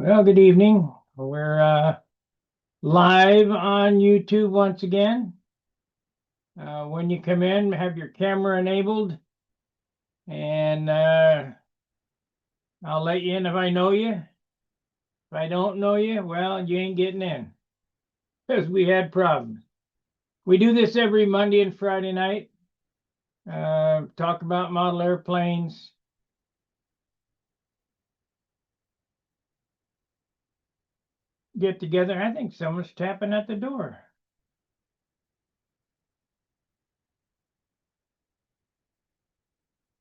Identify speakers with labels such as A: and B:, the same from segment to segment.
A: Well, good evening. We're live on YouTube once again. When you come in, have your camera enabled, and I'll let you in if I know you. If I don't know you, well, you ain't getting in because we had problems. We do this every Monday and Friday night. Talk about model airplanes. Get together. I think someone's tapping at the door.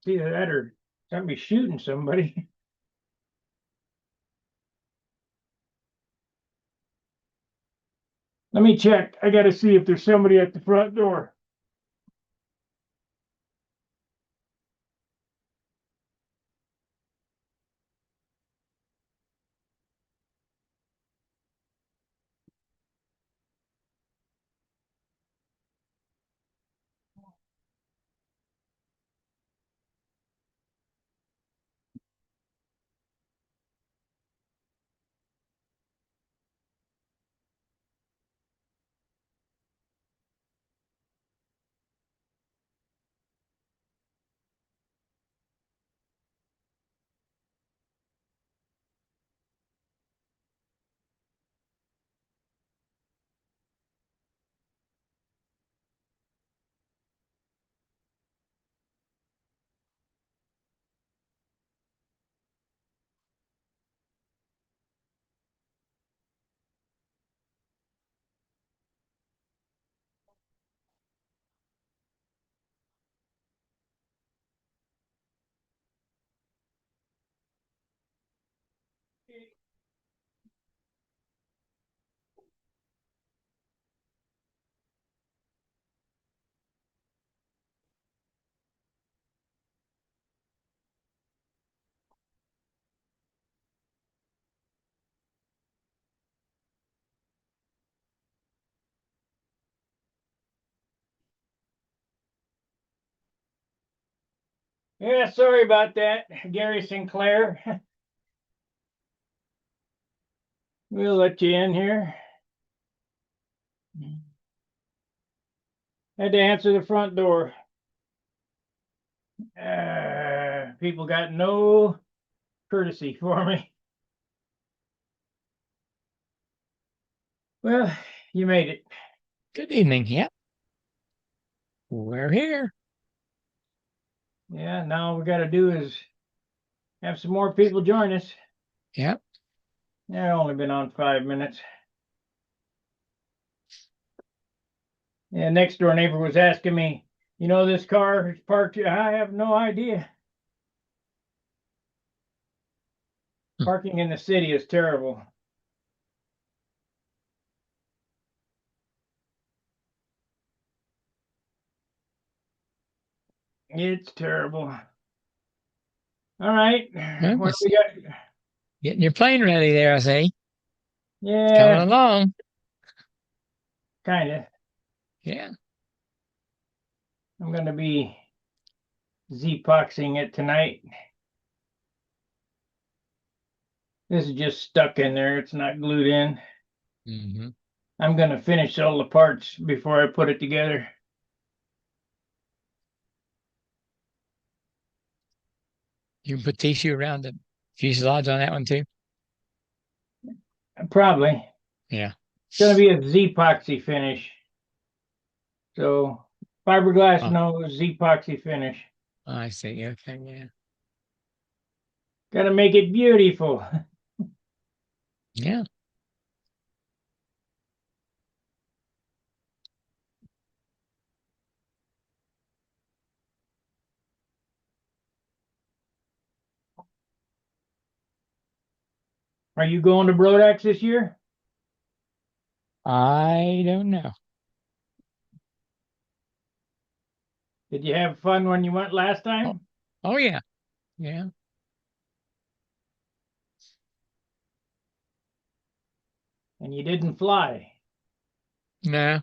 A: See that or somebody shooting somebody. Let me check. I got to see if there's somebody at the front door. Yeah, sorry about that, Gary Sinclair. We'll let you in here. Had to answer the front door. People got no courtesy for me. Well, you made it.
B: Good evening. Yep. We're here.
A: Yeah, now all we got to do is have some more people join us.
B: Yep.
A: Yeah, only been on 5 minutes. Yeah, next door neighbor was asking me, this car is parked here. I have no idea. Parking in the city is terrible. It's terrible. All right.
B: Well,
A: What do we got?
B: getting your plane ready there, I see. It's coming
A: Yeah,
B: along.
A: kind of.
B: Yeah.
A: I'm going to be Z-poxing it tonight. This is just stuck in there. It's not glued in.
B: Mm-hmm.
A: I'm going to finish all the parts before I put it together.
B: You can put tissue around the fuselage on that one too.
A: Probably.
B: Yeah.
A: It's going to be a Z-poxy finish. So fiberglass
B: Oh,
A: nose, Z-poxy finish.
B: I see. Okay. Yeah.
A: Got to make it beautiful.
B: Yeah.
A: Are you going to Brodax this year?
B: I don't know.
A: Did you have fun when you went last
B: Oh,
A: time?
B: oh yeah. Yeah.
A: And you didn't fly.
B: No.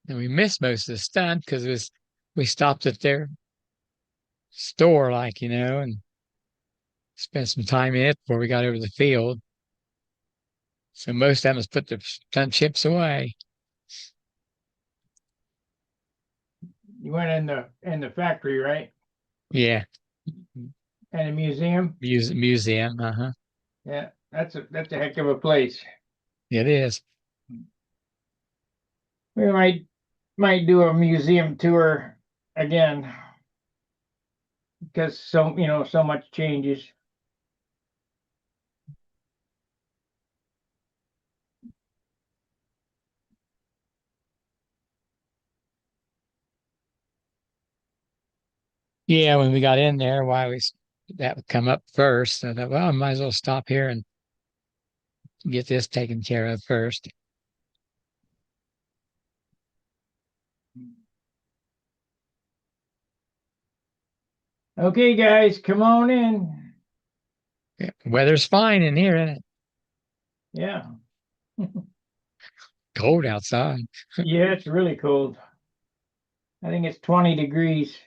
B: And we missed most of the stunt because we stopped at their store, and spent some time in it before we got over the field. So most of them has put the stunt chips away.
A: You went in the factory, right?
B: Yeah,
A: And a museum.
B: museum. Uh-huh.
A: Yeah, that's a heck of a place.
B: It is.
A: We might do a museum tour again because so much changes.
B: Yeah, when we got in there, that would come up first. So I thought, well, I might as well stop here and get this taken care of first.
A: Okay, guys, come on in.
B: Yeah, weather's fine in here, isn't it?
A: Yeah,
B: Cold outside.
A: yeah, it's really cold. I think it's 20 degrees.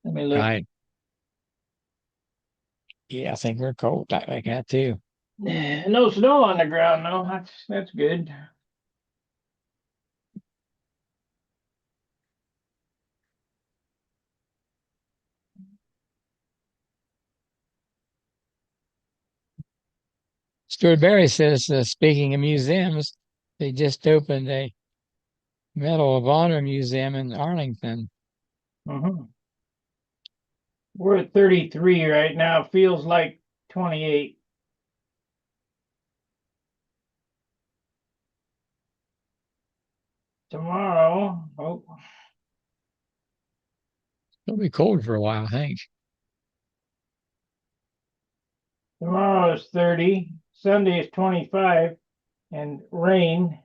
A: Let me look.
B: Right. Yeah, I think we're cold like that too.
A: No snow on the ground, though. That's good.
B: Stuart Berry says, speaking of museums, they just opened a Medal of Honor museum in Arlington.
A: Mhm. We're at 33 right now. Feels like 28. Tomorrow, oh,
B: It'll be cold for a while, I think.
A: tomorrow is 30. Sunday is 25 and rain.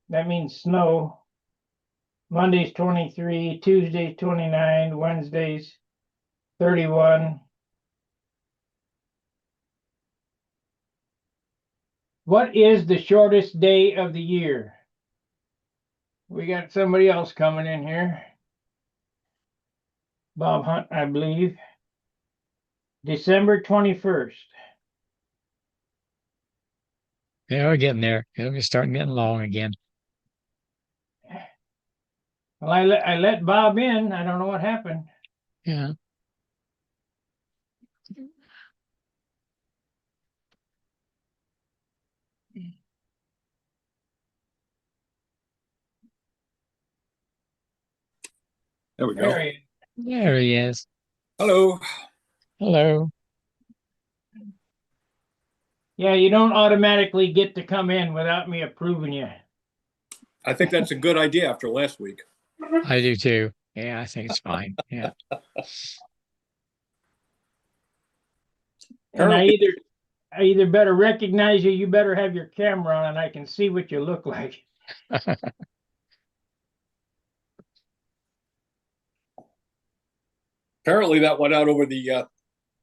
A: That means snow. Monday's 23, Tuesday's 29, Wednesday's 31. What is the shortest day of the year? We got somebody else coming in here. Bob Hunt, I believe. December 21st.
B: Yeah, we're getting there. It'll be starting getting long again.
A: Well, I let Bob in. I don't know what happened.
B: Yeah.
C: There we go.
A: There he is.
B: There he is.
C: Hello.
B: Hello.
A: Yeah, you don't automatically get to come in without me approving you.
C: I think that's a good idea after last week.
B: I do too. Yeah, I think it's fine. Yeah.
A: And
C: Apparently,
A: I either better recognize you, you better have your camera on and I can see what you look like.
C: apparently that went out over the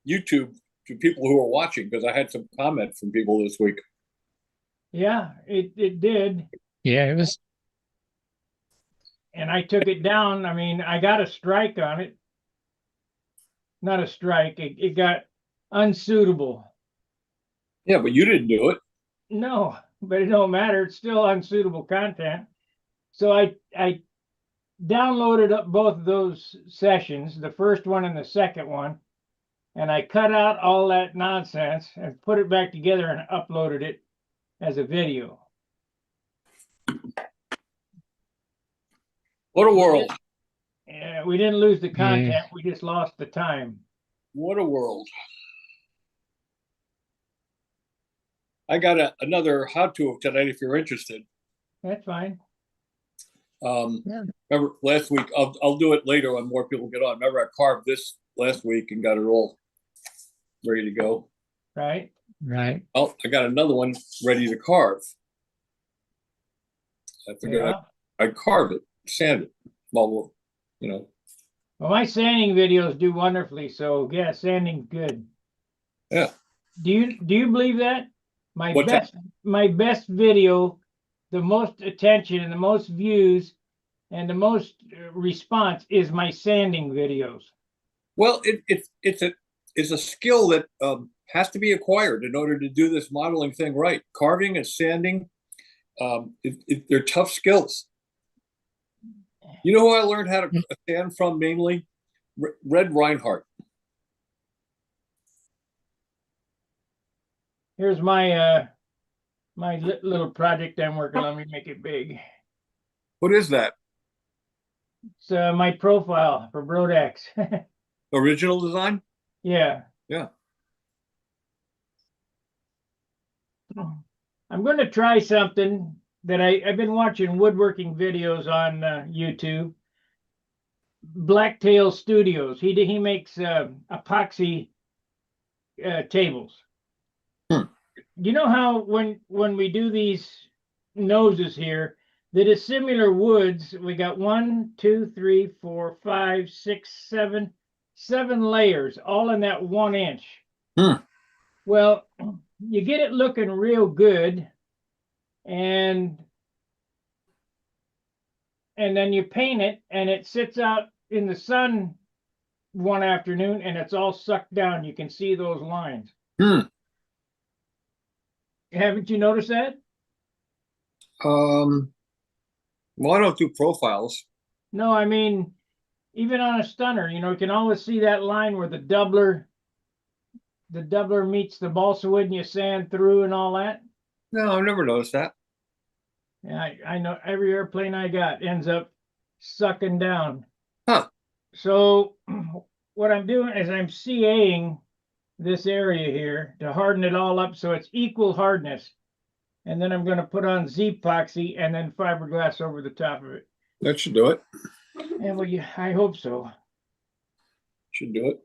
C: YouTube to people who are watching because I had some comment from people this week.
A: Yeah, it did.
B: Yeah, it was.
A: And I took it down. I mean, I got a strike on it. Not a strike. It got unsuitable.
C: Yeah, but you didn't do it.
A: No, but it don't matter. It's still unsuitable content. So I downloaded up both of those sessions, the first one and the second one, and I cut out all that nonsense and put it back together and uploaded it as a video.
C: What a world.
A: Yeah, we didn't lose the
B: Yeah.
A: content, we just lost the time.
C: What a world. I got another how-to tonight if you're interested.
A: That's fine.
B: Yeah.
C: Remember last week, I'll do it later when more people get on. Remember I carved this last week and got it all ready to go.
A: Right.
B: Right.
C: Oh, I got another one ready to carve. I figured
A: Yeah.
C: I'd carve it, sand it. Well, you know.
A: Well, my sanding videos do wonderfully, so yeah, sanding's good.
C: Yeah.
A: Do you believe that? My
C: What's that?
A: my best video, the most attention and the most views and the most response is my sanding videos.
C: Well, it's a skill that has to be acquired in order to do this modeling thing right. Carving and sanding, they're tough skills. You know who I learned how to sand from mainly? Red Reinhardt.
A: Here's my little project I'm working on. Let me make it big.
C: What is that?
A: It's my profile for Brodex.
C: Original design?
A: Yeah.
C: Yeah.
A: I'm going to try something that I've been watching woodworking videos on YouTube. Blacktail Studios. He makes epoxy tables. You know how when we do these noses here, that is similar woods. We got 1, 2, 3, 4, 5, 6, 7, 7 layers, all in that 1 inch. Well, you get it looking real good, and then you paint it, and it sits out in the sun one afternoon, and it's all sucked down. You can see those lines. Haven't you noticed that?
C: Well, I don't do profiles.
A: No, I mean, even on a stunner, you can always see that line where the doubler meets the balsa wood and you sand through and all that.
C: No, I've never noticed that.
A: Yeah, I know every airplane I got ends up sucking down.
C: Huh.
A: So what I'm doing is I'm CAing this area here to harden it all up so it's equal hardness. And then I'm going to put on Z-epoxy and then fiberglass over the top of it.
C: That should do it.
A: Yeah, well, yeah, I hope so.
C: Should do it.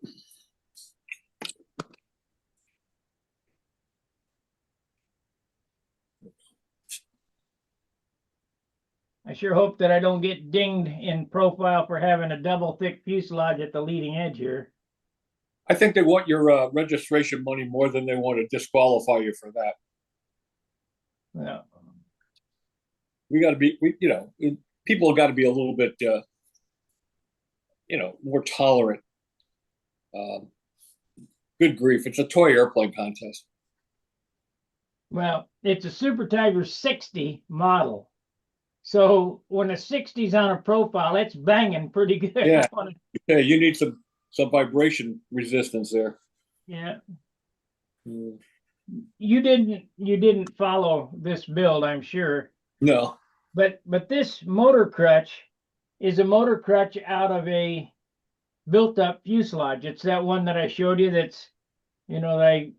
A: I sure hope that I don't get dinged in profile for having a double thick fuselage at the leading edge here.
C: I think they want your registration money more than they want to disqualify you for that.
A: Yeah.
C: We got to be, people have got to be a little bit, more tolerant. Good grief. It's a toy airplane contest.
A: Well, it's a Super Tiger 60 model. So when a 60's on a profile, it's banging pretty good.
C: Yeah. Yeah, you need some vibration resistance there.
A: Yeah. You didn't follow this build, I'm sure.
C: No.
A: But this motor crutch is a motor crutch out of a built-up fuselage. It's that one that I showed you that's, they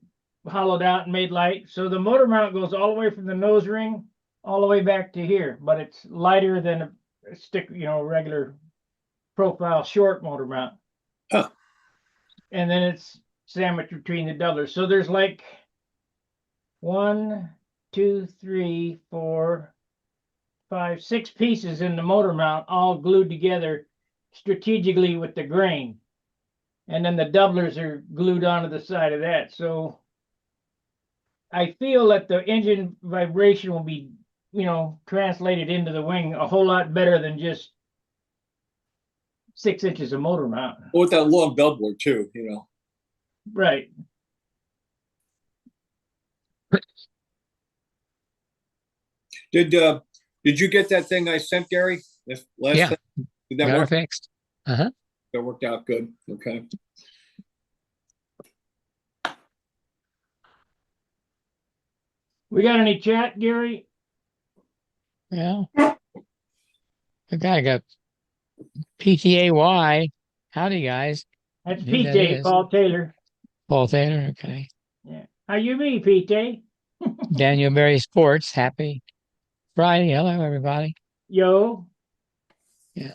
A: hollowed out and made light. So the motor mount goes all the way from the nose ring all the way back to here, but it's lighter than a stick, regular profile short motor mount.
C: Huh.
A: And then it's sandwiched between the doublers. So there's like 1, 2, 3, 4, 5, 6 pieces in the motor mount, all glued together strategically with the grain. And then the doublers are glued onto the side of that. So I feel that the engine vibration will be, translated into the wing a whole lot better than just 6 inches of motor mount.
C: With that long doubler too,
A: Right.
C: Did you get that thing I sent, Gary?
B: Yeah.
C: Thing? Did that
B: Got her
C: work?
B: fixed.
C: That worked out good. Okay.
A: We got any chat, Gary?
B: Well, the guy got PTAY. Howdy, guys.
A: That's
B: Who that
A: PJ,
B: is.
A: Paul Taylor.
B: Paul Taylor. Okay.
A: Yeah. How you be, PJ?
B: Daniel Berry Sports. Happy Friday. Hello, everybody.
A: Yo.
B: Yeah.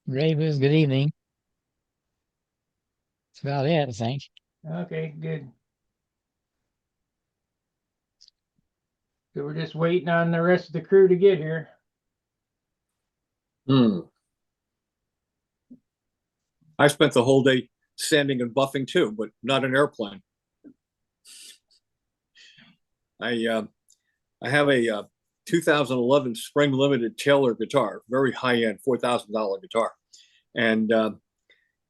B: Ravens, good evening. That's about it, I think.
A: Okay, good. So we're just waiting on the rest of the crew to get here.
C: I spent the whole day sanding and buffing too, but not an airplane. I have a 2011 Spring Limited Taylor guitar, very high end, $4,000 guitar, and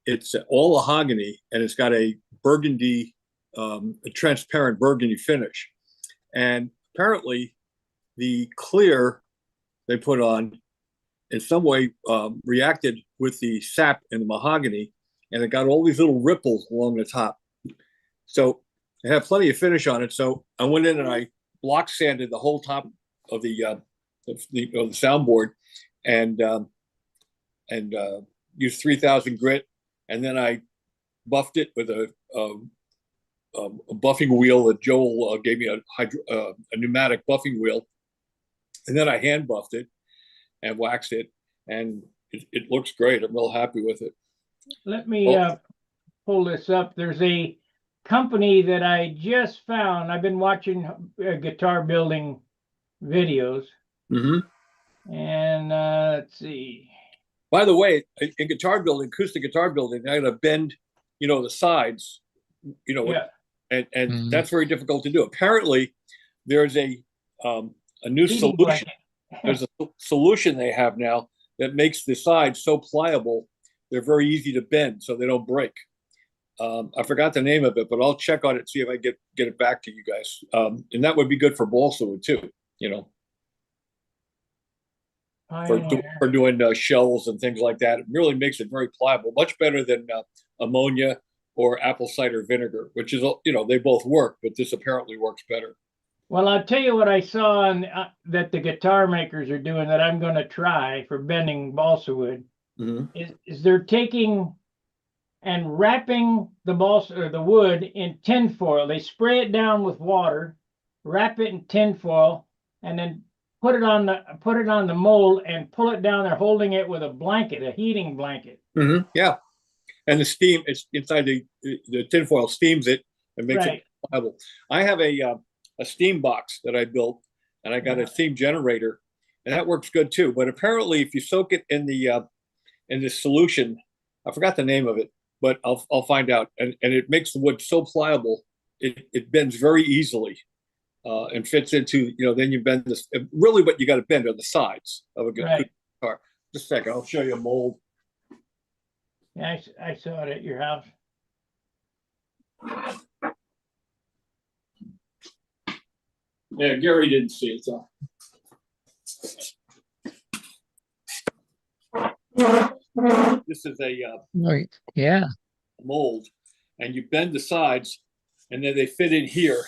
C: it's all mahogany, and it's got a burgundy, a transparent burgundy finish. And apparently, the clear they put on in some way reacted with the sap in the mahogany, and it got all these little ripples along the top. So it had plenty of finish on it. So I went in and I block sanded the whole top of the soundboard, and used 3000 grit, and then I buffed it with a buffing wheel that Joel gave me a pneumatic buffing wheel, and then I hand buffed it and waxed it, and it looks great. I'm real happy with it.
A: Let me pull this up. There's a company that I just found. I've been watching guitar building videos, and let's see.
C: By the way, in guitar building, acoustic guitar building, I got to bend, the sides,
A: Yeah.
C: and that's very difficult to do. Apparently, there's a new
A: Heating
C: solution.
A: blanket.
C: There's a solution they have now that makes the sides so pliable they're very easy to bend, so they don't break. I forgot the name of it, but I'll check on it, see if I get it back to you guys. And that would be good for balsa wood too, for doing shells and things like that. It really makes it very pliable, much better than ammonia or apple cider vinegar, which is, they both work, but this apparently works better.
A: Well, I'll tell you what I saw on, that the guitar makers are doing that I'm going to try for bending balsa wood. Is they're taking and wrapping the balsa or the wood in tinfoil. They spray it down with water, wrap it in tinfoil, and then put it on the mold and pull it down there, holding it with a blanket, a heating blanket.
C: Yeah, and the steam, it's inside the tinfoil steams it and makes it pliable. I have a steam box that I built, and I got a steam generator, and that works good too. But apparently, if you soak it in the solution, I forgot the name of it, but I'll find out. And it makes the wood so pliable, it bends very easily, and fits into, then you bend this. Really, what you got to bend are the sides of a good guitar. Just a second, I'll show you a mold.
A: Yeah, I saw it at your house.
C: Yeah, Gary didn't see it, so. This is a mold, and you bend the sides, and then they fit in here,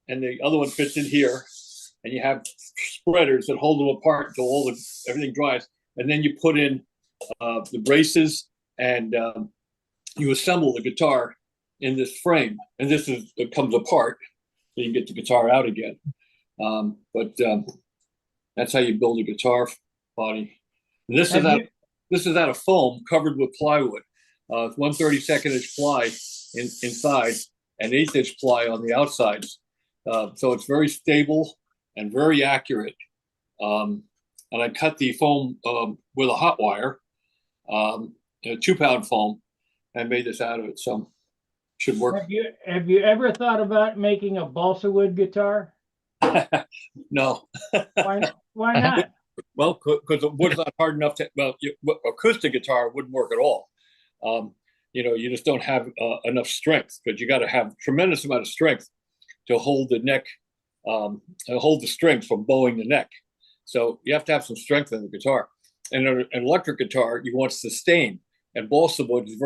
C: and the other one fits in here, and you have spreaders that hold them apart until everything dries, and then you put in the braces, and you assemble the guitar in this frame, and it comes apart, so you can get the guitar out again. But that's how you build a guitar body. And this is out of foam covered with plywood. It's 1/32 inch ply inside and 1/8 inch ply on the outsides. So it's very stable and very accurate. And I cut the foam with a hot wire, a 2-pound foam, and made this out of it. So should work.
A: Have you ever thought about making a balsa wood guitar?
C: No.
A: Why not?
C: Well, because the wood's not hard enough to. Well, acoustic guitar wouldn't work at all. You just don't have enough strength, because you got to have tremendous amount of strength to hold the neck, hold the strings from bowing the neck. So you have to have some strength in the guitar. And an electric guitar, you want sustain, and balsa wood is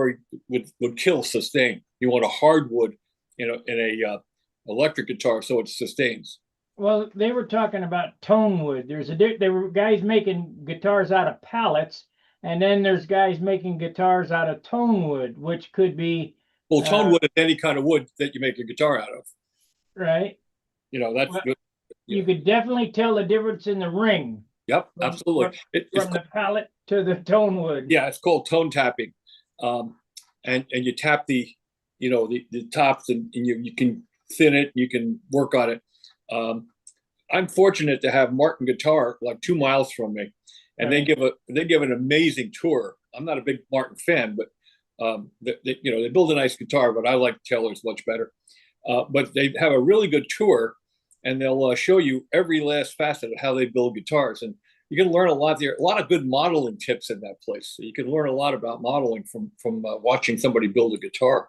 C: would kill sustain. You want a hardwood, in a electric guitar, so it sustains.
A: Well, they were talking about tone wood. There were guys making guitars out of pallets, and then there's guys making guitars out of tone wood, which could be.
C: Well, tone wood is any kind of wood that you make a guitar out of.
A: Right.
C: That's good.
A: You could definitely tell the difference in the ring.
C: Yep, absolutely.
A: From the pallet to the tone wood. Yeah,
C: it's called tone tapping, and you tap the tops, and you can thin it. You can work on it. I'm fortunate to have Martin Guitar like 2 miles from me, and they give an amazing tour. I'm not a big Martin fan, but they build a nice guitar, but I like Taylor's much better. But they have a really good tour, and they'll show you every last facet of how they build guitars. And you can learn a lot there. A lot of good modeling tips in that place. So you can learn a lot about modeling from watching somebody build a guitar.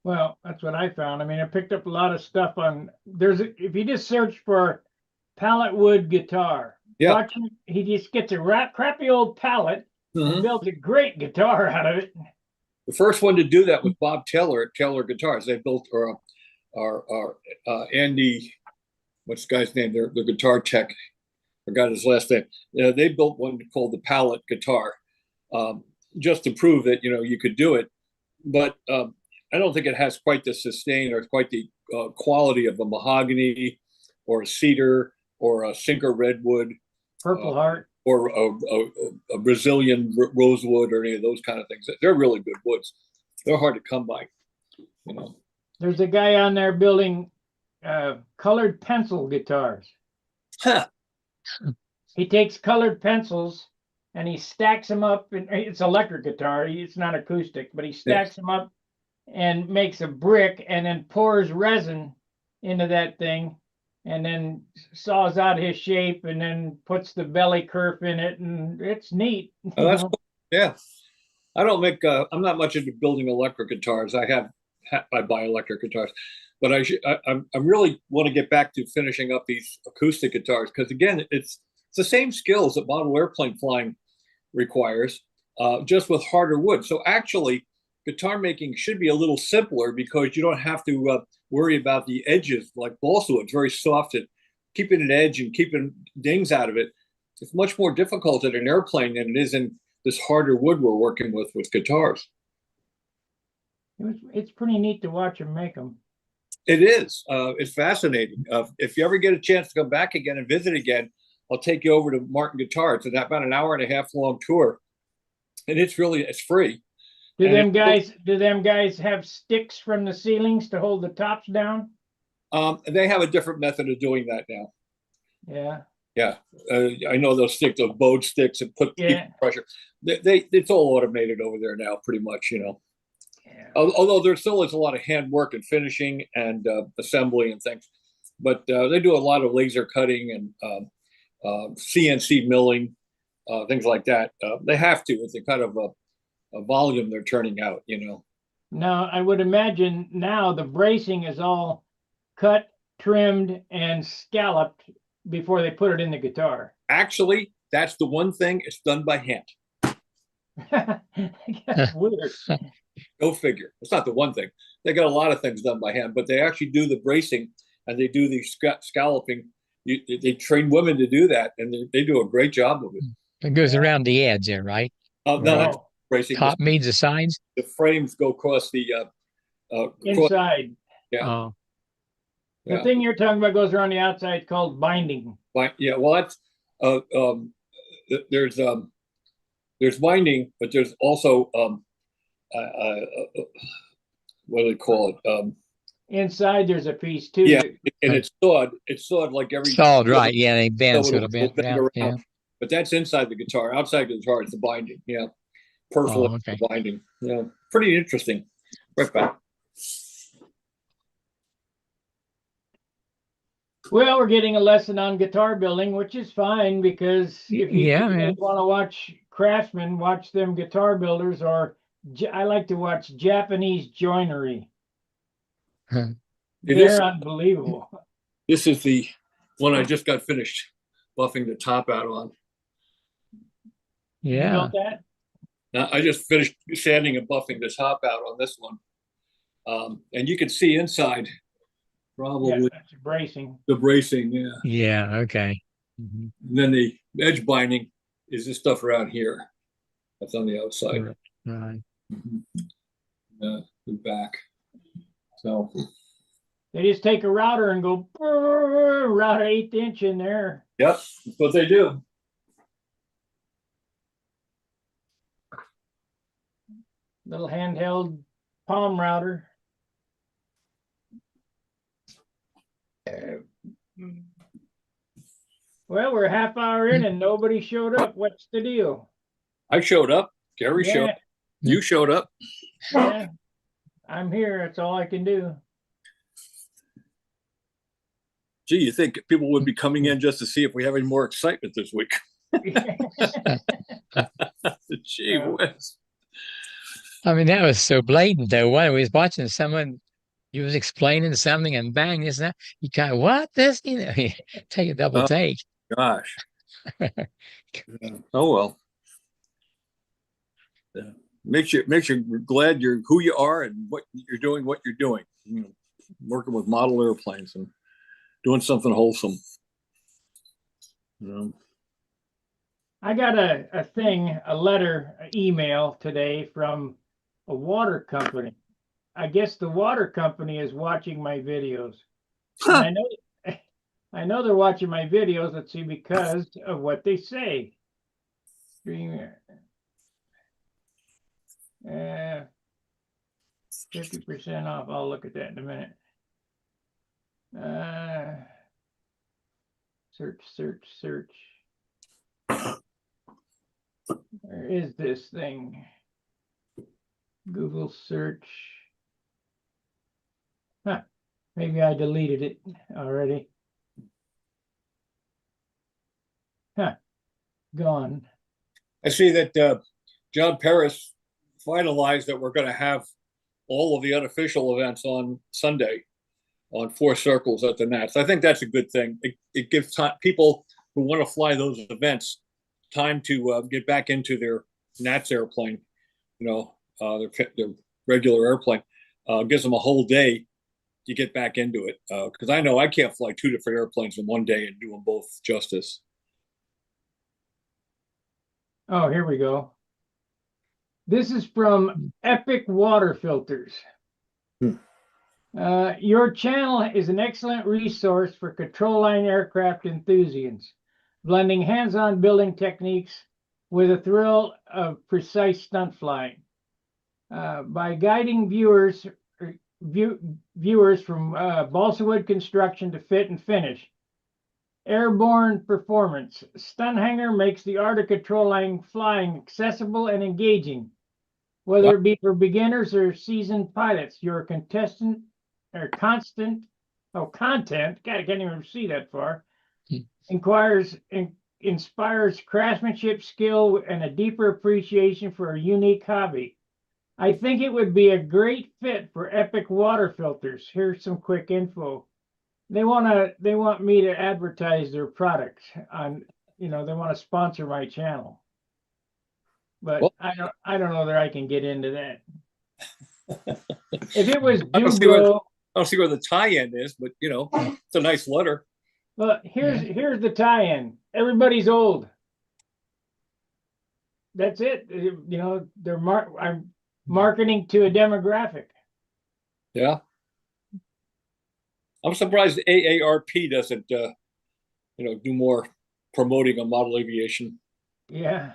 A: Well, that's what I found. I mean, I picked up a lot of stuff on if you just search for pallet wood guitar,
C: Yeah.
A: watch him, he just gets a crappy old pallet and builds a great guitar out of it.
C: The first one to do that was Bob Taylor at Taylor Guitars. They built Andy, what's the guy's name? The guitar tech. Forgot his last name. They built one called the pallet guitar, just to prove that you could do it. But I don't think it has quite the sustain or quite the quality of a mahogany or a cedar or a Sinker redwood,
A: Purple Heart,
C: or a Brazilian rosewood, or any of those kind of things. They're really good woods. They're hard to come by.
A: There's a guy on there building colored pencil guitars.
C: Huh.
A: He takes colored pencils and he stacks them up. It's electric guitar. It's not acoustic, but he stacks them up and makes a brick and then pours resin into that thing and then saws out his shape and then puts the belly kerf in it, and it's neat.
C: Oh, that's cool. Yeah. I don't make I'm not much into building electric guitars. I buy electric guitars, but I really want to get back to finishing up these acoustic guitars, because again, it's the same skills that model airplane flying requires, just with harder wood. So actually, guitar making should be a little simpler, because you don't have to worry about the edges like balsa wood. It's very soft, and keeping an edge and keeping dings out of it. It's much more difficult in an airplane than it is in this harder wood we're working with guitars.
A: It's pretty neat to watch them make them.
C: It is. It's fascinating. If you ever get a chance to come back again and visit again, I'll take you over to Martin Guitar. It's about an hour and a half long tour, and it's free.
A: Do them guys have sticks from the ceilings to hold the tops down?
C: They have a different method of doing that now.
A: Yeah.
C: Yeah. I know those bowed sticks and keep pressure. It's all automated over there now, pretty much, Yeah. Although there still is a lot of hand work and finishing and assembly and things, but they do a lot of laser cutting and CNC milling, things like that. They have to. It's a kind of a volume they're turning out,
A: Now, I would imagine now the bracing is all cut, trimmed, and scalloped before they put it in the guitar.
C: Actually, that's the one thing. It's done by hand.
A: That's weird.
C: Go figure. It's not the one thing. They got a lot of things done by hand, but they actually do the bracing and they do the scalloping. They train women to do that, and they do a great job of it.
B: It goes around the edge there, right?
C: No, that's bracing.
B: Top means the sides.
C: The frames go across the
A: inside.
C: Yeah.
B: Oh.
A: The thing you're talking about goes around the outside, called binding.
C: Yeah. Well, that's there's binding, but there's also what do they call it?
A: Inside there's a piece too.
C: Yeah, and it's sawed. It's sawed like every
B: sawed, right? Yeah, they bend,
C: so
B: so it'll bend around. Yeah.
C: But that's inside the guitar. Outside the guitar is the binding. Yeah, perforated binding. Yeah, pretty interesting. Right back.
A: Well, we're getting a lesson on guitar building, which is fine, because if you want to watch craftsmen, watch them guitar builders, or I like to watch Japanese joinery. They're unbelievable.
C: This is the one I just got finished buffing the top out on.
A: Yeah. You built that?
C: Now, I just finished sanding and buffing the top out on this one. And you can see inside probably
A: that's bracing.
C: The bracing, yeah.
B: Yeah, okay. Mm-hmm.
C: Then the edge binding is this stuff around here. That's on the outside.
B: Right.
C: The back. So
A: they just take a router and go route an 1/8 inch in there.
C: Yep, that's what they do.
A: Little handheld palm router. Well, we're a half hour in and nobody showed up. What's the deal?
C: I showed up. Gary showed up. You showed up.
A: Yeah, I'm here. That's all I can do.
C: Gee, you think people would be coming in just to see if we have any more excitement this week? Gee whiz.
B: I mean, that was so blatant though. When we was watching someone, you was explaining something and bang, this and that. You kind of, what this? You know, take a double
C: Oh.
B: take.
C: Gosh. Oh well. Yeah. Makes you glad you're who you are and what you're doing, you know, working with model airplanes and doing something wholesome. You know.
A: I got a letter, an email today from a water company. I guess the water company is watching my videos. And I know they're watching my videos, let's see, because of what they say. Streamer. 50% off. I'll look at that in a minute. Search. Where is this thing? Google search. Huh. Maybe I deleted it already. Huh. Gone.
C: I see that John Paris finalized that we're going to have all of the unofficial events on Sunday on 4 circles at the Nats. I think that's a good thing. It gives time, people who want to fly those events time to get back into their Nats airplane, you know, their regular airplane. Gives them a whole day to get back into it. Because I know I can't fly 2 different airplanes in one day and do them both justice.
A: Oh, here we go. This is from Epic Water Filters. Your channel is an excellent resource for control line aircraft enthusiasts, blending hands-on building techniques with a thrill of precise stunt flying. By guiding viewers from balsa wood construction to fit and finish, airborne performance, Stunt Hangar makes the art of control line flying accessible and engaging. Whether it be for beginners or seasoned pilots, your content, God, I can't even see that far, inspires craftsmanship, skill, and a deeper appreciation for a unique hobby. I think it would be a great fit for Epic Water Filters. Here's some quick info. They want me to advertise their products on, they want to sponsor my channel. But
C: Well,
A: I don't know that I can get into that. If it was
C: I don't see where the tie-in is, but it's a nice letter.
A: Well, here's the tie-in. Everybody's old. That's it. I'm marketing to a demographic.
C: Yeah. I'm surprised AARP doesn't do more promoting of model aviation.
A: Yeah.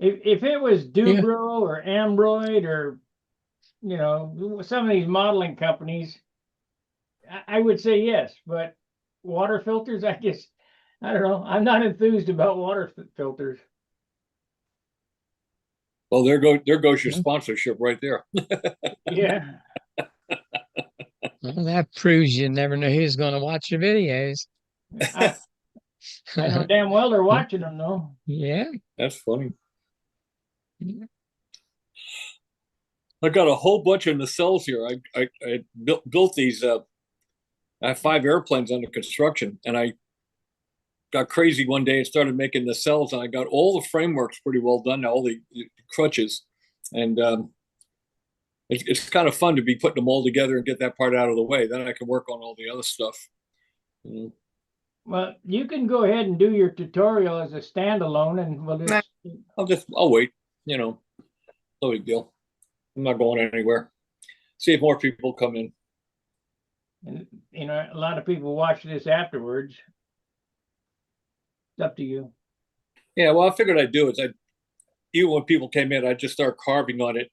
A: If it was Dubro or Ambroid or some of these modeling companies, I would say yes. But water filters, I guess, I don't know. I'm not enthused about water filters.
C: Well, there goes your sponsorship right there.
A: Yeah.
B: Well, that proves you never know who's going to watch your videos.
A: I know damn well they're watching them, though.
B: Yeah.
C: That's funny. I got a whole bunch of nacelles here. I built these. I have 5 airplanes under construction, and I got crazy one day and started making nacelles, and I got all the frameworks pretty well done now, all the crutches, and it's kind of fun to be putting them all together and get that part out of the way. Then I can work on all the other stuff.
A: Well, you can go ahead and do your tutorial as a standalone, and we'll just.
C: I'll wait. No big deal. I'm not going anywhere. See if more people come in.
A: And a lot of people watch this afterwards. It's up to you.
C: Yeah, well, I figured I'd do it. Even when people came in, I'd just start carving on it,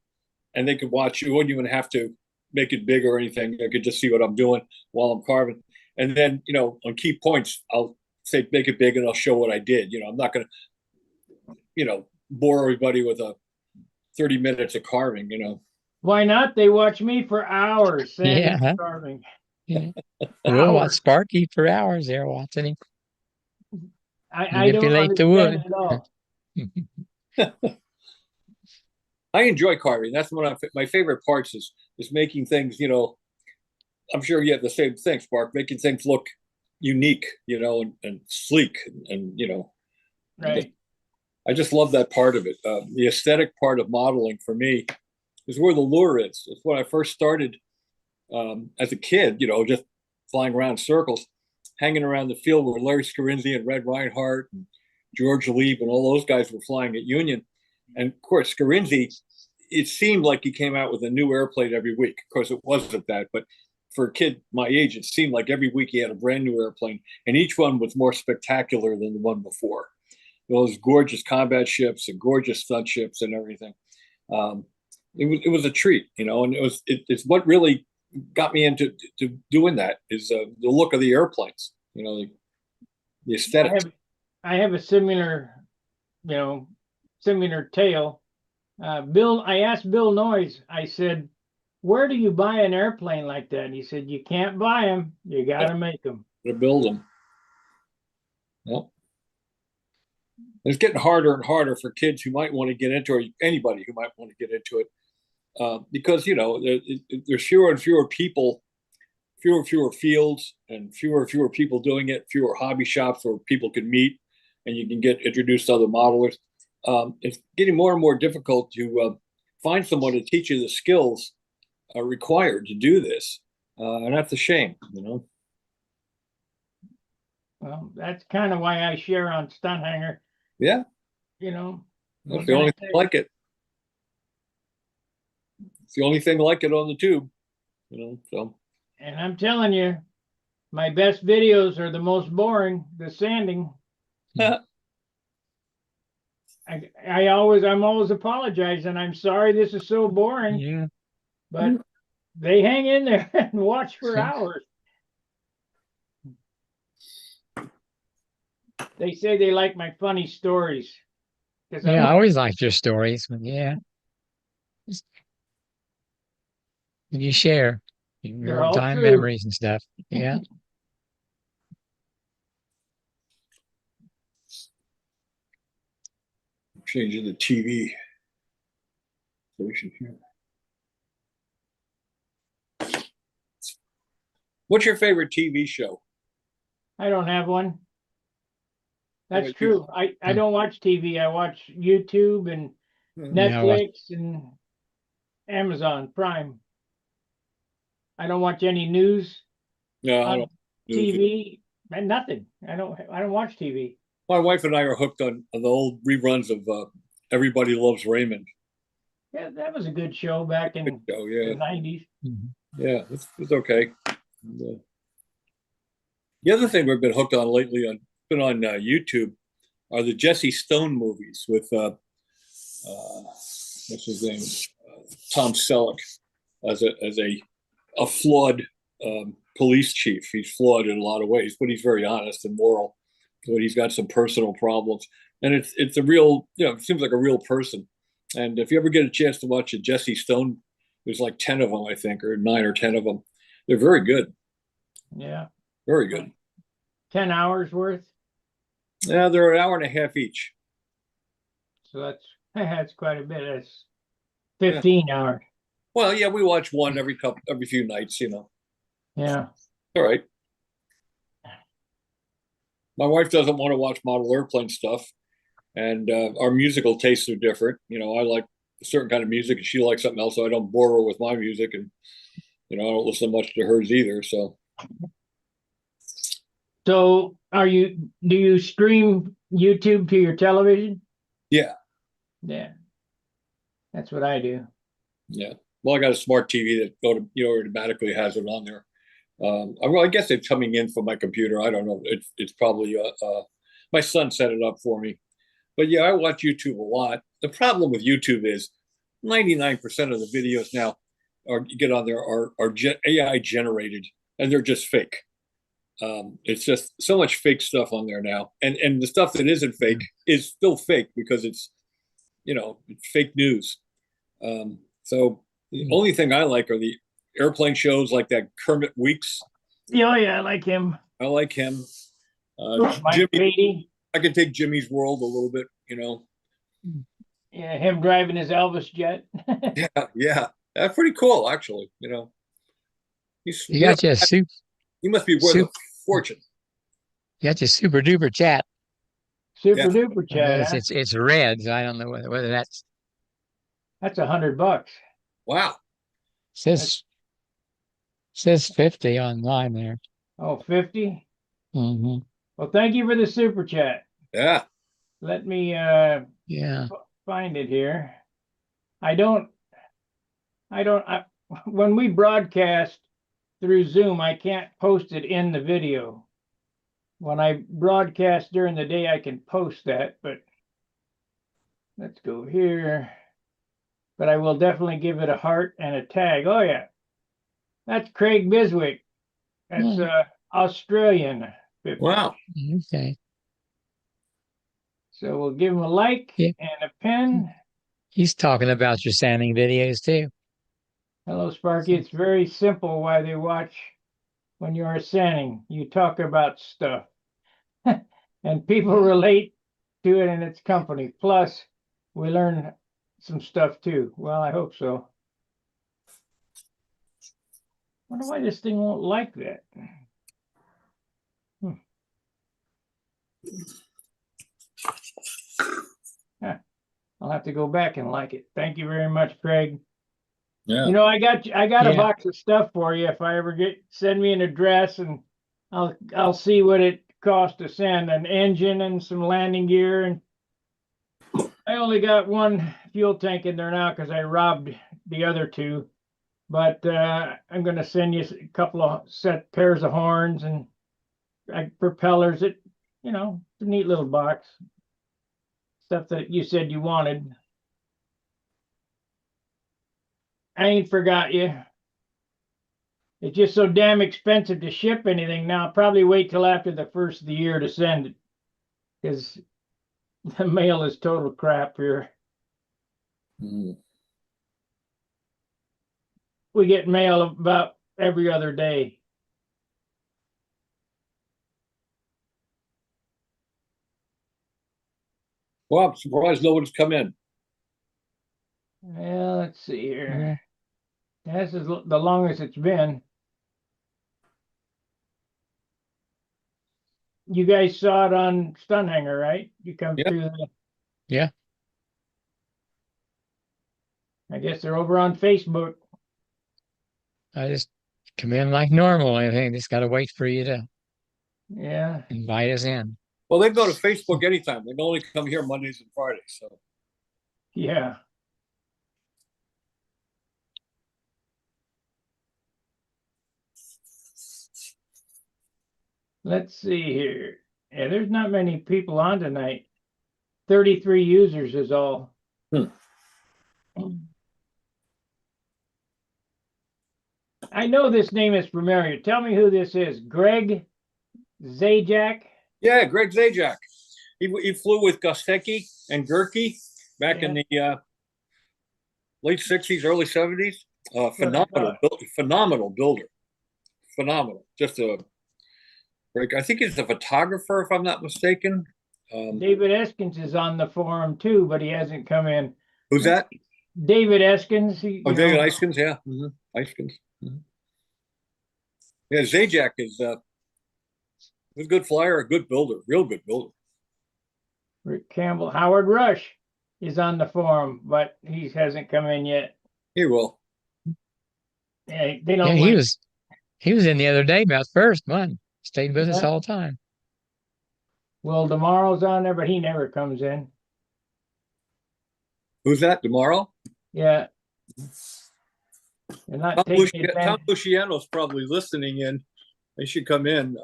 C: and they could watch. You wouldn't even have to make it big or anything. I could just see what I'm doing while I'm carving. And then, on key points, I'll say make it big, and I'll show what I did. I'm not going to, bore everybody with 30 minutes of carving.
A: Why not? They watch me for hours carving.
B: Yeah. We'll watch Sparky for hours there watching him.
A: I don't
B: Manipulate the
A: understand
B: wood.
A: it at all.
C: I enjoy carving. That's one of my favorite parts is making things, I'm sure you have the same thing, Spark, making things look unique, and sleek and
A: Right.
C: I just love that part of it. The aesthetic part of modeling for me is where the lure is. It's when I first started as a kid, just flying around in circles, hanging around the field where Larry Scarinzi and Red Reinhardt and George Lieb and all those guys were flying at Union. And of course, Scarinzi, it seemed like he came out with a new airplane every week. Of course, it wasn't that, but for a kid my age, it seemed like every week he had a brand new airplane, and each one was more spectacular than the one before. Those gorgeous combat ships and gorgeous stunt ships and everything. It was a treat, and it's what really got me into doing that is the look of the airplanes, the aesthetics.
A: I have a similar, similar tale. I asked Bill Noyes, I said, where do you buy an airplane like that? And he said, you can't buy them. You got to make them.
C: To build them. Yep. It's getting harder and harder for kids who might want to get into it, or anybody who might want to get into it, because there's fewer and fewer people, fewer and fewer fields, and fewer people doing it. Fewer hobby shops where people can meet, and you can get introduced to other modelers. It's getting more and more difficult to find someone to teach you the skills required to do this, and that's a shame.
A: Well, that's kind of why I share on Stunt Hangar.
C: Yeah.
A: That's
C: the only thing like it. It's the only thing like it on the tube, so.
A: And I'm telling you, my best videos are the most boring, the sanding. I'm always apologizing. I'm sorry this is so boring.
B: Yeah.
A: But they hang in there and watch for hours. They say they like my funny stories.
B: Yeah, I always liked your stories. But yeah. You share your old time memories and stuff. Yeah.
C: Changing the TV station here. What's your favorite TV show?
A: I don't have one. That's true. I don't watch TV. I watch YouTube and Netflix and Amazon Prime. I don't watch any news.
C: No, I don't.
A: TV and nothing. I don't watch TV.
C: My wife and I are hooked on the old reruns of Everybody Loves Raymond.
A: Yeah, that was a good show back in the 90s.
C: Yeah, it's okay. The other thing we've been hooked on lately on YouTube are the Jesse Stone movies with what's his name, Tom Selleck, as a flawed police chief. He's flawed in a lot of ways, but he's very honest and moral. But he's got some personal problems, and it's a real, it seems like a real person. And if you ever get a chance to watch a Jesse Stone, there's like 10 of them, I think, or 9 or 10 of them. They're very good.
A: Yeah.
C: Very good.
A: 10 hours worth?
C: Yeah, they're an hour and a half each.
A: So that's quite a bit. That's 15 hours.
C: Well, yeah, we watch one every few nights,
A: Yeah.
C: All right. My wife doesn't want to watch model airplane stuff, and our musical tastes are different. I like a certain kind of music, and she likes something else, so I don't bore her with my music, and I don't listen much to hers either. So
A: do you stream YouTube to your television?
C: Yeah.
A: Yeah. That's what I do.
C: Yeah. Well, I got a smart TV that automatically has it on there. Well, I guess it's coming in from my computer. I don't know. It's probably my son set it up for me. But yeah, I watch YouTube a lot. The problem with YouTube is 99% of the videos now you get on there are AI generated, and they're just fake. It's just so much fake stuff on there now, and the stuff that isn't fake is still fake because it's fake news. So the only thing I like are the airplane shows like that Kermit Weeks.
A: Oh yeah, I like him.
C: I like him.
A: Mike Beatty.
C: I can take Jimmy's World a little bit, you know.
A: Yeah, him driving his Elvis jet.
C: Yeah, yeah. That's pretty cool, actually. You know,
B: You got your soup,
C: he must be worth a
B: soup.
C: fortune.
B: You got your super duper chat.
A: Super
C: Yeah.
A: duper chat, huh?
B: It's red, so I don't know whether that's
A: That's $100.
C: Wow.
B: says says 50 online there.
A: Oh, 50?
B: Hmm.
A: Well, thank you for the super chat.
C: Yeah.
A: Let me
B: Yeah.
A: find it here. I don't when we broadcast through Zoom, I can't post it in the video. When I broadcast during the day, I can post that, but let's go here. But I will definitely give it a heart and a tag. Oh yeah, that's Craig Biswick. That's
B: Hmm.
A: Australian 50.
C: Wow.
B: Okay.
A: So we'll give him a like
B: Yeah.
A: and a pin.
B: He's talking about your sanding videos too.
A: Hello, Sparky. It's very simple why they watch when you are sanding. You talk about stuff and people relate to it and its company. Plus, we learn some stuff too. Well, I hope so. Wonder why this thing won't like that. Huh. I'll have to go back and like it. Thank you very much, Craig.
C: Yeah.
A: You know, I got a
B: Yeah.
A: box of stuff for you. If I ever send me an address, and I'll see what it costs to send an engine and some landing gear. And I only got one fuel tank in there now because I robbed the other two. But I'm going to send you a couple of pairs of horns and propellers. It's a neat little box. Stuff that you said you wanted. I ain't forgot you. It's just so damn expensive to ship anything now. I'll probably wait till after the first of the year to send it because the mail is total crap here.
C: Mm.
A: We get mail about every other day.
C: Well, I'm surprised nobody's come in.
A: Well, let's see here.
B: Yeah.
A: This is the longest it's been. You guys saw it on Stunt Hangar, right? You come
C: Yeah.
A: through the,
B: Yeah.
A: I guess they're over on Facebook.
B: I just come in like normal. I think just got to wait for you to
A: Yeah.
B: invite us in.
C: Well, they go to Facebook anytime. They can only come here Mondays and Fridays. So
A: Yeah. Let's see here. Yeah, there's not many people on tonight. 33 users is all.
C: Hmm.
A: I know this name is familiar. Tell me who this is. Greg Zajac.
C: yeah, Greg Zajac. He flew with Gostecki and Gerke back in the late 60s, early 70s. Phenomenal builder. Phenomenal. Just a break. I think he's a photographer, if I'm not mistaken.
A: David Eskins is on the forum too, but he hasn't come in.
C: Who's that?
A: David Eskins.
C: David Eiskens, yeah. Mm-hmm. Eiskens. Mm-hmm. Yeah, Zajac is a good flyer, a good builder, real good builder.
A: Rick Campbell. Howard Rush is on the forum, but he hasn't come in yet.
C: He will.
A: Yeah, they don't.
B: Yeah, he was in the other day about first one. Stayed with us all the time.
A: Well, tomorrow's on there, but he never comes in.
C: Who's that? Tomorrow?
A: Yeah. They're not taking
C: Tom Luciano's probably listening in. They should come in.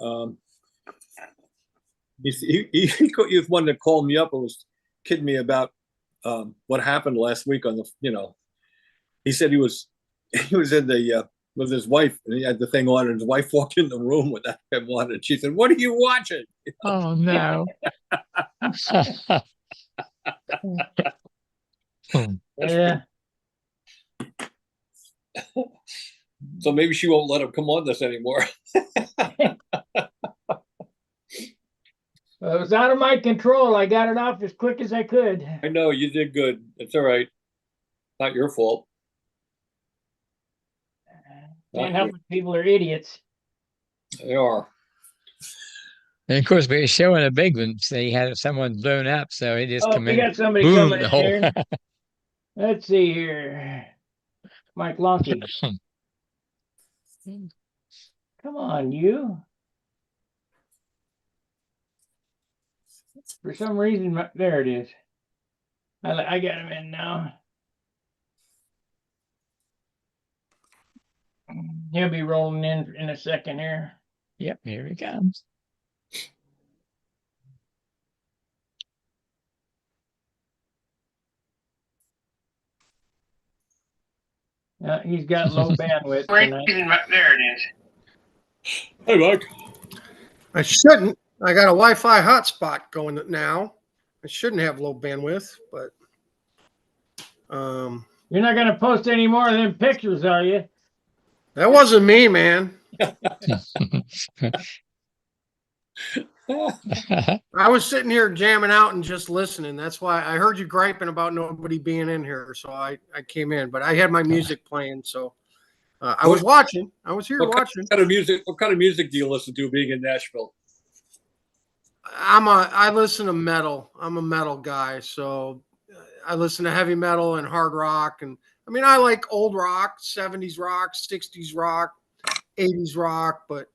C: He was one that called me up and was kidding me about what happened last week on the. He said he was in the with his wife and he had the thing on and his wife walked in the room with that thing on and she said, "What are you watching?"
B: Oh no.
A: Yeah.
C: So maybe she won't let him come on this anymore.
A: Well, it was out of my control. I got it off as quick as I could.
C: I know you did good. It's all right. Not your fault.
A: Can't help it. People are idiots.
C: They are.
B: And of course, we were showing a big one, so he had someone blown up, so he just
A: Oh,
B: come
A: we
B: in,
A: got somebody
B: boom,
A: coming
B: the
A: in
B: whole.
A: here. Let's see here. Mike Lonky. Come on, you. For some reason, there it is. I got him in now. He'll be rolling in a second here.
B: Yep, here he comes.
A: He's got low bandwidth tonight.
D: There it is.
C: Hey, Mike.
D: I shouldn't. I got a Wi-Fi hotspot going now. I shouldn't have low bandwidth, but
A: You're not gonna post any more of them pictures, are you?
D: that wasn't me, man. I was sitting here jamming out and just listening. That's why I heard you griping about nobody being in here, so I came in. But I had my music playing, so I was watching. I was here watching.
C: What kind of music do you listen to being in Nashville?
D: I listen to metal. I'm a metal guy, so I listen to heavy metal and hard rock, and I mean I like old rock, 70s rock, 60s rock, 80s rock, but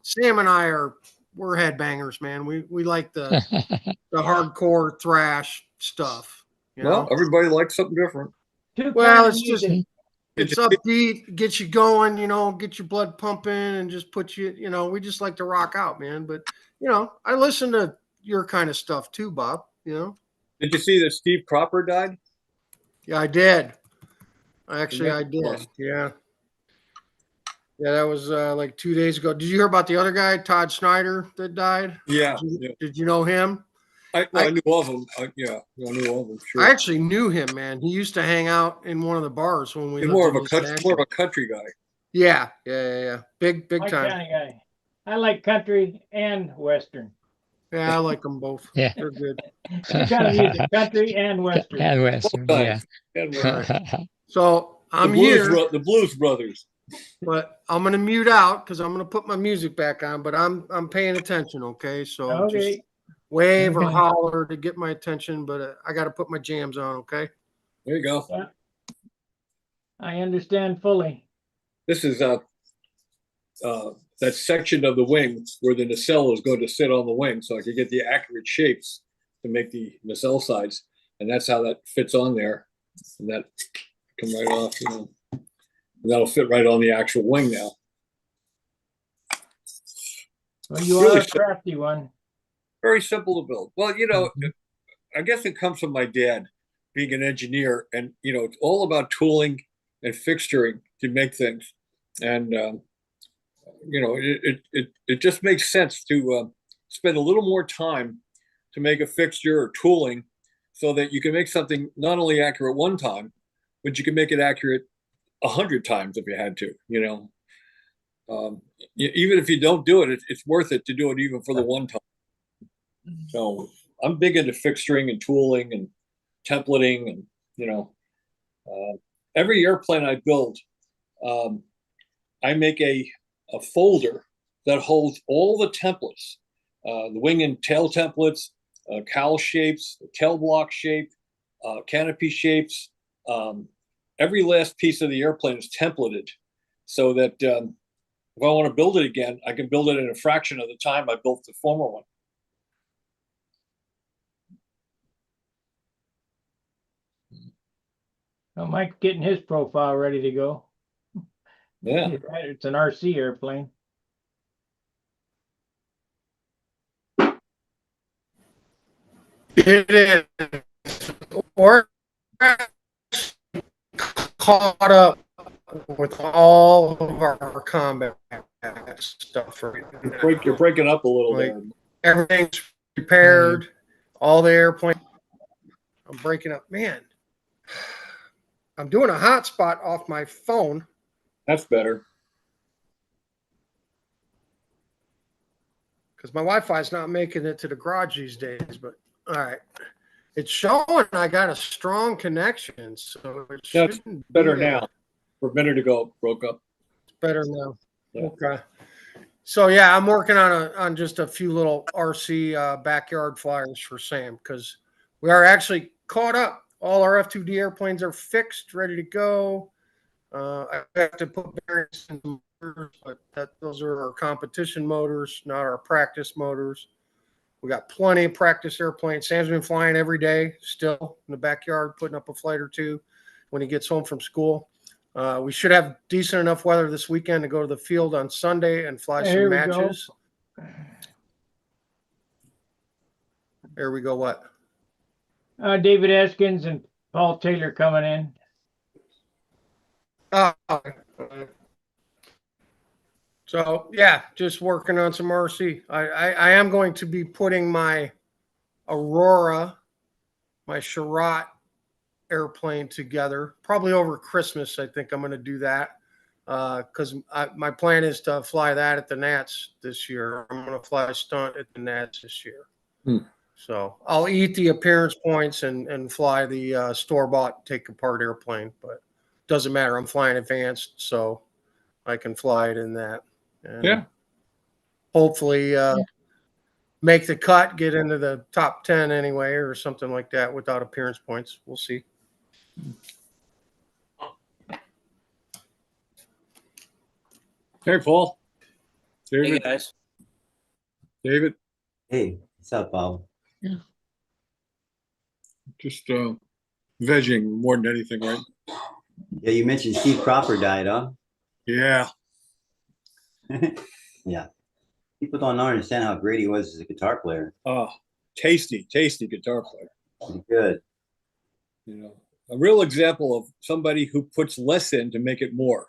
D: Sam and we're headbangers, man. We like the hardcore thrash stuff.
C: Well, everybody likes something different.
D: Well, it's just it's upbeat, gets you going, get your blood pumping, and just put you, we just like to rock out, man. But I listen to your kind of stuff too, Bob.
C: Did you see that Steve Cropper died?
D: Yeah, I did. Actually, I did. Yeah. Yeah, that was like 2 days ago. Did you hear about the other guy, Todd Snyder, that died?
C: Yeah.
D: Did you know him?
C: I knew of him. I knew of him. Sure.
D: I actually knew him, man. He used to hang out in one of the bars when we
C: He's more of a country guy.
D: Yeah. Big
A: My
D: time.
A: kind of guy. I like country and western.
D: Yeah, I like them both.
B: Yeah,
D: they're good.
A: What kind of music? Country and western.
B: And western, yeah.
D: So I'm here.
C: The Blues Brothers.
D: But I'm gonna mute out because I'm gonna put my music back on. But I'm paying attention, okay? So just wave or holler to get my attention. But I got to put my jams on, okay?
C: There you go.
A: Yeah. I understand fully.
C: This is that section of the wing where the nacelle is going to sit on the wing, so I can get the accurate shapes to make the nacelle sides, and that's how that fits on there, and that come right off, and that'll fit right on the actual wing now.
A: Well, you are a crafty one.
C: Very simple to build. Well, I guess it comes from my dad being an engineer, and it's all about tooling and fixturing to make things, and it just makes sense to spend a little more time to make a fixture or tooling so that you can make something not only accurate one time, but you can make it accurate 100 times if you had to. Even if you don't do it, it's worth it to do it even for the one time. So I'm big into fixturing and tooling and templating, and every airplane I build, I make a folder that holds all the templates, the wing and tail templates, cowl shapes, tail block shape, canopy shapes. Every last piece of the airplane is templated so that if I want to build it again, I can build it in a fraction of the time I built the former one.
A: Well, Mike's getting his profile ready to go.
C: Yeah.
A: It's an RC airplane.
D: It is. Or caught up with all of our combat stuff.
C: You're breaking up a little there.
D: Everything's prepared. All the airplane. I'm breaking up, man. I'm doing a hotspot off my phone.
C: That's better.
D: because my Wi-Fi is not making it to the garage these days. But all right, it's showing I got a strong connection, so it
C: That's
D: shouldn't
C: better
D: be a-
C: now. For a minute ago, it broke up.
D: better now.
C: Yeah.
D: Okay. So yeah, I'm working on just a few little RC backyard flyers for Sam because we are actually caught up. All our F2D airplanes are fixed, ready to go. I have to put bearings in the motors, but those are our competition motors, not our practice motors. We got plenty of practice airplanes. Sam's been flying every day, still in the backyard, putting up a flight or two when he gets home from school. We should have decent enough weather this weekend to go to the field on Sunday and fly
A: Here
D: some
A: we go.
D: matches. There we go. What?
A: David Eskins and Paul Taylor coming in.
D: So yeah, just working on some RC. I am going to be putting my Aurora, my Sherrod airplane together probably over Christmas. I think I'm going to do that because my plan is to fly that at the Nats this year. I'm going to fly a stunt at the Nats this year. So I'll eat the appearance points and fly the store-bought take-apart airplane, but doesn't matter. I'm flying advanced, so I can fly it in that. And
C: Yeah.
D: hopefully make the cut, get into the top 10 anyway, or something like that without appearance points. We'll see.
C: Hey, Paul.
E: Hey
C: David.
E: guys.
C: David.
F: Hey, what's up, Bob?
C: Just vegging more than anything, right?
F: Yeah, you mentioned Steve Cropper died, huh?
C: Yeah.
F: Yeah. People don't understand how great he was as a guitar player.
C: Oh, tasty guitar player.
F: Pretty good.
C: You know, a real example of somebody who puts less in to make it more.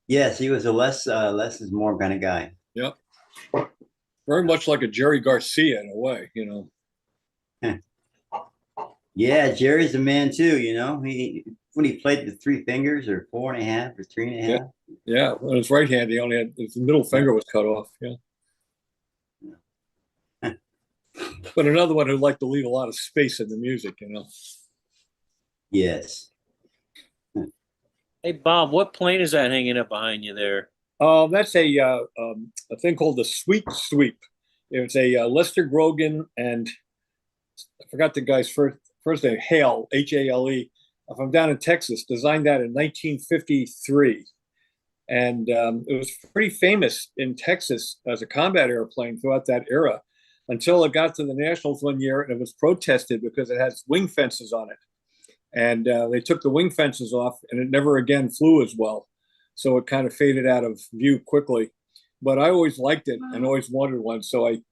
F: Yes, he was a less is more kind of guy.
C: Yep. Very much like a Jerry Garcia in a way, you know.
F: Yeah, Jerry's a man too, you know. When he played the 3 fingers or 4.5 or 3.5.
C: Yeah, on his right hand, he only had his middle finger was cut off. Yeah. But another one who liked to leave a lot of space in the music, you know.
F: Yes.
E: Hey Bob, what plane is that hanging up behind you there?
C: That's a thing called the Sweet Sweep. It's a Lester Grogan and I forgot the guy's first name, Hale, Hale, from down in Texas. Designed that in 1953, and it was pretty famous in Texas as a combat airplane throughout that era, until it got to the Nationals one year and it was protested because it has wing fences on it, and they took the wing fences off, and it never again flew as well. So it kind of faded out of view quickly. But I always liked it and always wanted one, so I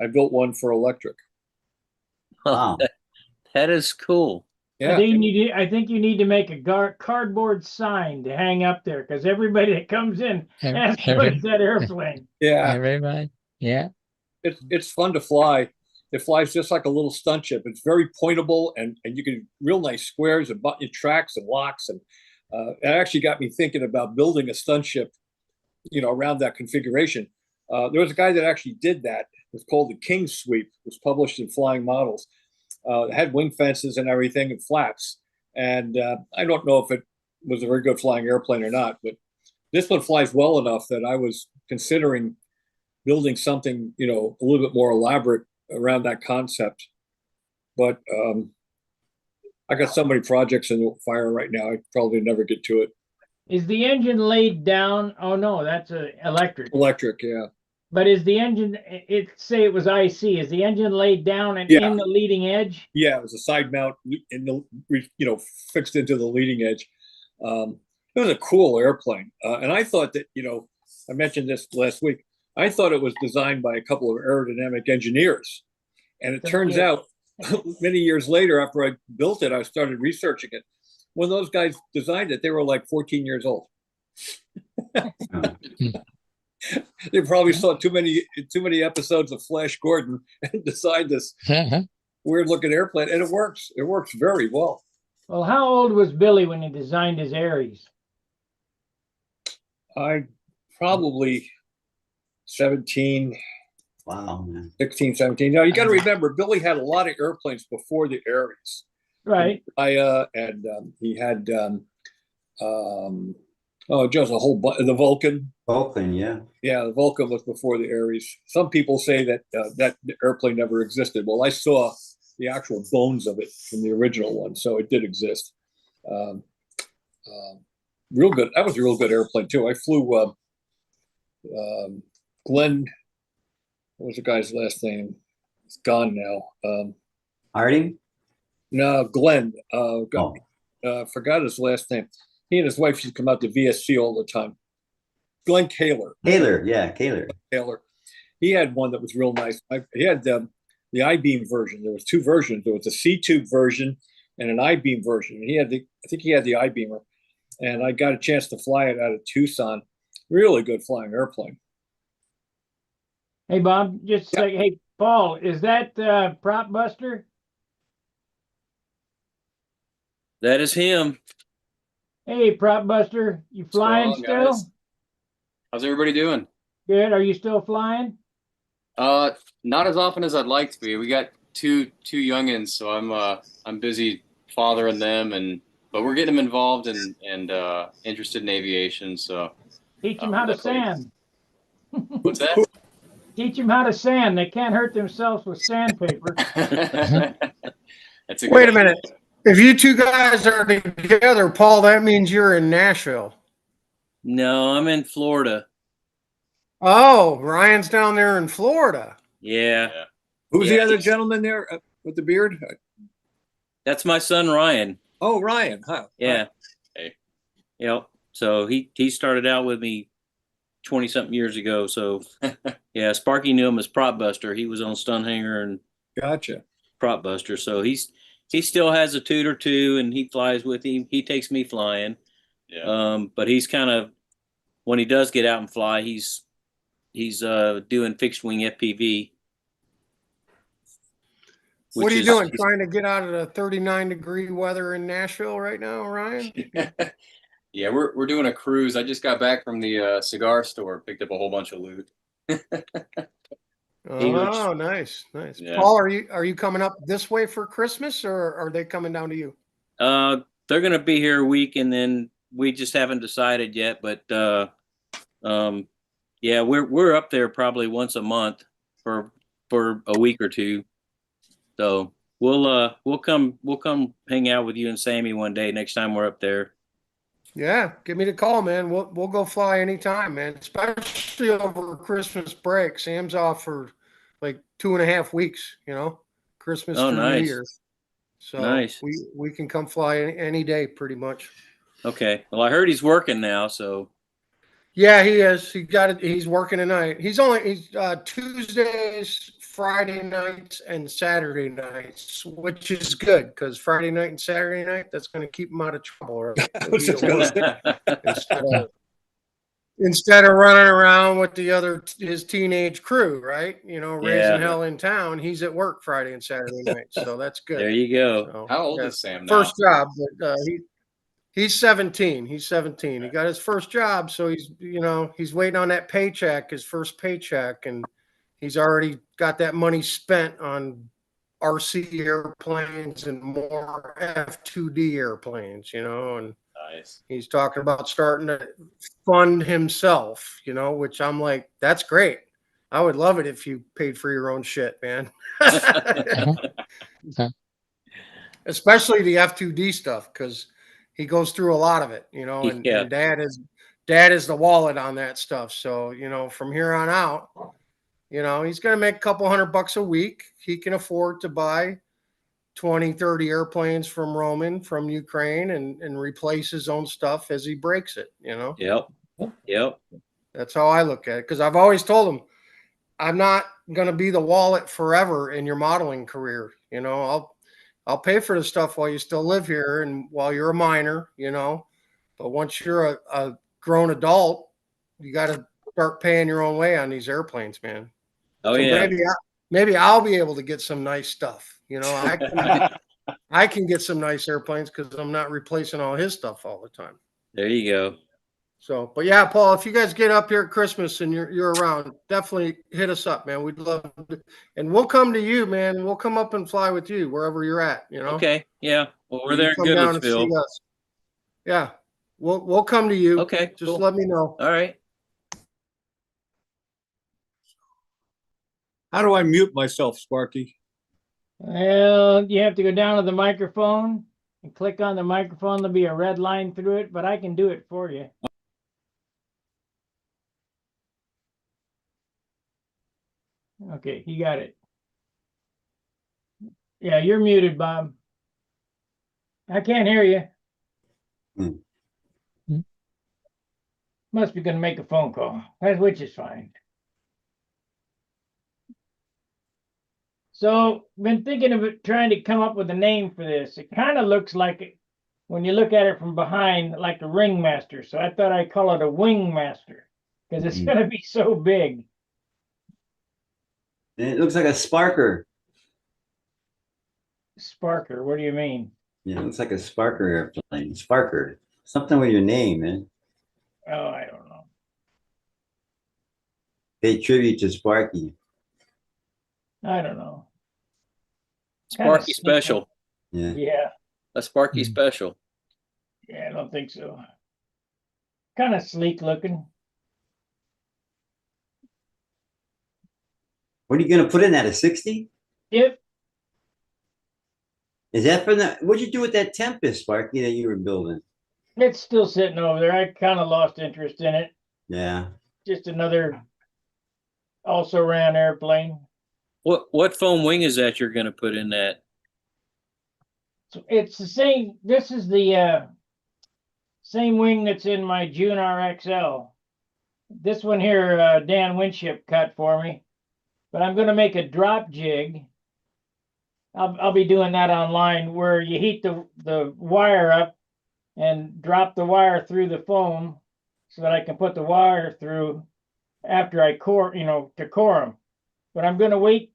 C: built one for electric.
F: Wow.
E: That is cool.
C: Yeah.
A: I think you need to make a cardboard sign to hang up there because everybody that comes in asks what's that airplane.
C: Yeah.
B: Everybody. Yeah.
C: It's fun to fly. It flies just like a little stunt ship. It's very pointable, and you can real nice squares and button tracks and locks, and it actually got me thinking about building a stunt ship, you know, around that configuration. There was a guy that actually did that. It was called the King Sweep. It was published in Flying Models. It had wing fences and everything and flaps. And I don't know if it was a very good flying airplane or not, but this one flies well enough that I was considering building something, you know, a little bit more elaborate around that concept. But I got so many projects in the fire right now, I probably never get to it.
A: Is the engine laid down? Oh no, that's a electric.
C: Electric, yeah.
A: But is the engine? Say it was IC. Is the engine laid down and
C: Yeah.
A: in the leading edge?
C: Yeah, it was a side mount in the, you know, fixed into the leading edge. It was a cool airplane, and I thought that, you know, I mentioned this last week. I thought it was designed by a couple of aerodynamic engineers, and it turns out many years later, after I built it, I started researching it. When those guys designed it, they were like 14 years old. They probably saw too many episodes of Flash Gordon and designed this weird looking airplane, and it works. It works very well.
A: Well, how old was Billy when he designed his Aries?
C: I probably 17.
F: Wow, man.
C: 16, 17. Now you got to remember, Billy had a lot of airplanes before the Aries.
A: Right.
C: And he had just a whole the Vulcan.
F: Oakland, yeah.
C: Yeah, the Vulcan was before the Aries. Some people say that that airplane never existed. Well, I saw the actual bones of it from the original one, so it did exist. Real good. That was a real good airplane too. I flew Glenn. What was the guy's last name? It's gone now.
F: Harding?
C: No, Glenn.
F: Oh,
C: Forgot his last name. He and his wife used to come out to VSC all the time. Glenn Kaler.
F: Kaler, yeah, Kaler.
C: Taylor. He had one that was real nice. He had the I-beam version. There was two versions. There was a C-tube version and an I-beam version. And I think he had the I-beamer. And I got a chance to fly it out of Tucson. Really good flying airplane.
A: Hey, Bob, just say, hey, Paul, is that Prop Buster?
E: That is him.
A: Hey, Prop Buster, you flying
G: going on,
A: still?
G: guys? How's everybody doing?
A: Good. Are you still flying?
G: Not as often as I'd like to be. We got two youngins, so I'm busy fathering them, but we're getting them involved and interested in aviation. So
A: Teach them how to
G: definitely.
A: sand.
G: What's that?
A: Teach them how to sand. They can't hurt themselves with sandpaper.
G: That's a
D: Wait
G: good
D: a minute.
G: idea.
D: If you two guys are together, Paul, that means you're in Nashville.
E: No, I'm in Florida.
D: Oh, Ryan's down there in Florida.
E: Yeah.
C: Who's
E: Yeah,
C: the other
E: he's-
C: gentleman there with the beard?
E: That's my son, Ryan.
C: Oh, Ryan. Huh.
E: Yeah.
G: Hey.
E: Yep. So he started out with me 20 something years ago. So yeah, Sparky knew him as Prop Buster. He was on Stunt Hangar and
C: Gotcha.
E: Prop Buster. So he still has a toot or two and he flies with him. He takes me flying.
G: Yeah.
E: But he's kind of, when he does get out and fly, he's doing fixed wing FPV.
D: What are you doing? Trying to get out of the 39-degree weather in Nashville right now, Ryan?
G: Yeah, we're doing a cruise. I just got back from the cigar store, picked up a whole bunch of loot.
D: Oh, nice.
G: Yeah.
D: Paul, are you coming up this way for Christmas, or are they coming down to you?
E: They're gonna be here a week, and then we just haven't decided yet. But yeah, we're up there probably once a month for a week or two. So we'll come hang out with you and Sammy one day next time we're up there.
D: Yeah, give me the call, man. We'll go fly anytime, man. Especially over Christmas break. Sam's off for like 2.5 weeks. Christmas
E: Oh,
D: through
E: nice.
D: New Year's. So
E: Nice.
D: we can come fly any day, pretty much.
E: Okay. Well, I heard he's working now, so
D: Yeah, he is. He's working tonight. He's Tuesdays, Friday nights, and Saturday nights, which is good because Friday night and Saturday night, that's going to keep him out of trouble, right?
C: I was just gonna say.
D: Instead of running around with his teenage crew, right? Raising
E: Yeah.
D: hell in town. He's at work Friday and Saturday night, so that's good.
E: there you go.
D: So,
G: How old
D: yeah.
G: is Sam now?
D: First job, but he's 17. He's 17. He got his first job, so he's waiting on that paycheck, his first paycheck, and he's already got that money spent on RC airplanes and more F2D airplanes, and
G: Nice.
D: he's talking about starting to fund himself, which I'm like, that's great. I would love it if you paid for your own shit, man. Especially the F2D stuff, because he goes through a lot of it, and dad is the wallet on that stuff. So, from here on out, he's going to make a couple $100 a week. He can afford to buy 20, 30 airplanes from Roman, from Ukraine, and replace his own stuff as he breaks it,
E: Yep.
D: That's how I look at it. Because I've always told him, I'm not going to be the wallet forever in your modeling career. I'll pay for the stuff while you still live here and while you're a minor, but once you're a grown adult, you got to start paying your own way on these airplanes, man.
E: Oh,
D: So
E: yeah.
D: maybe I'll be able to get some nice stuff. I can get some nice airplanes because I'm not replacing all his stuff all the time.
E: There you go.
D: So, but yeah, Paul, if you guys get up here at Christmas and you're around, definitely hit us up, man. We'd love to, and we'll come to you, man. We'll come up and fly with you wherever you're at. You know.
E: Okay. Yeah. Well, we're
D: You
E: there in
D: come down and see
E: Goodlettsville.
D: us. Yeah, we'll come to you.
E: Okay.
D: Just
E: Cool.
D: let me know.
E: All right.
C: How do I mute myself, Sparky?
A: Well, you have to go down to the microphone and click on the microphone. There'll be a red line through it, but I can do it for you. Okay, you got it. Yeah, you're muted, Bob. I can't hear you.
F: Hmm.
A: Must be going to make a phone call, which is fine. So, been thinking of it, trying to come up with a name for this. It kind of looks like, when you look at it from behind, like a ringmaster. So I thought I'd call it a wingmaster because it's going to be so big.
F: And it looks like a sparker.
A: Sparker, what do you mean?
F: Yeah, it looks like a sparker airplane. Sparker. Something with your name, man.
A: Oh, I don't know.
F: Pay tribute to Sparky.
A: I don't know.
E: Sparky special.
F: Yeah.
A: Yeah.
E: A Sparky special.
A: Yeah, I don't think so. Kind of sleek looking.
F: What are you gonna put in that? A 60?
A: Yep.
F: Is that for the what'd you do with that Tempest, Sparky, that you were building?
A: It's still sitting over there. I kind of lost interest in it.
F: Yeah.
A: Just another also ran airplane.
E: What foam wing is that you're going to put in that?
A: So it's the same. This is the same wing that's in my June RXL. This one here, Dan Winship cut for me. But I'm going to make a drop jig. I'll be doing that online where you heat the wire up and drop the wire through the foam so that I can put the wire through after I core, to core them. But I'm going to wait.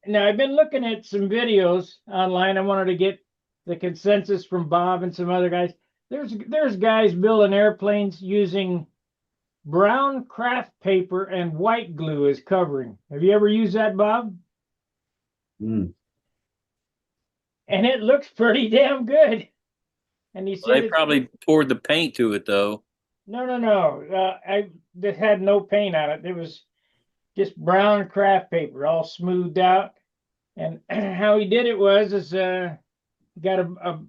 A: Now, I've been looking at some videos online. I wanted to get the consensus from Bob and some other guys. There's guys building airplanes using brown craft paper and white glue as covering. Have you ever used that, Bob?
F: Mm.
A: And it looks pretty damn good. And he said
E: They probably poured the paint to it though.
A: No. This had no paint on it. It was just brown craft paper, all smoothed out. And how he did it was got a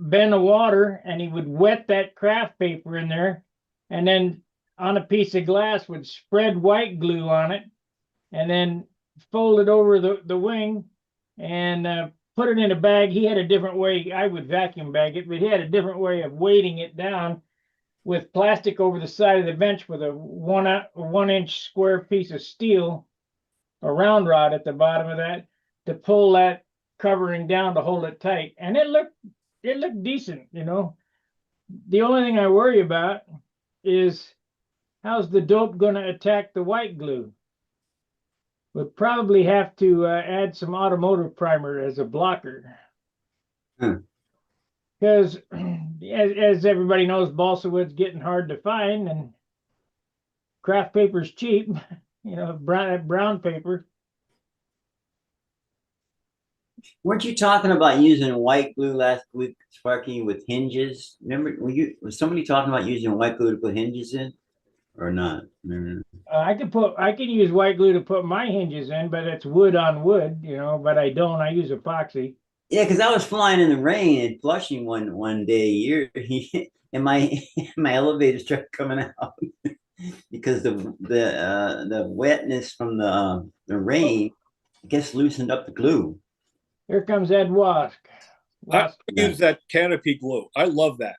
A: bin of water, and he would wet that craft paper in there, and then on a piece of glass would spread white glue on it, and then fold it over the wing, and put it in a bag. He had a different way. I would vacuum bag it, but he had a different way of weighting it down with plastic over the side of the bench with a 1 inch square piece of steel, a round rod at the bottom of that to pull that covering down to hold it tight. And it looked decent, The only thing I worry about is how's the dope going to attack the white glue? We'll probably have to add some automotive primer as a blocker. Because as everybody knows, balsa wood's getting hard to find, and craft paper's cheap, brown paper.
F: Weren't you talking about using white glue last week, Sparky, with hinges? Remember, was somebody talking about using white glue to put hinges in, or not? Remember?
A: I can use white glue to put my hinges in, but it's wood on wood, But I don't. I use epoxy.
F: Yeah, because I was flying in the rain in Flushing one day a year, and my elevator started coming out because the wetness from the rain, I guess, loosened up the glue.
A: Here comes Ed Wask.
C: I use that canopy glue. I love that.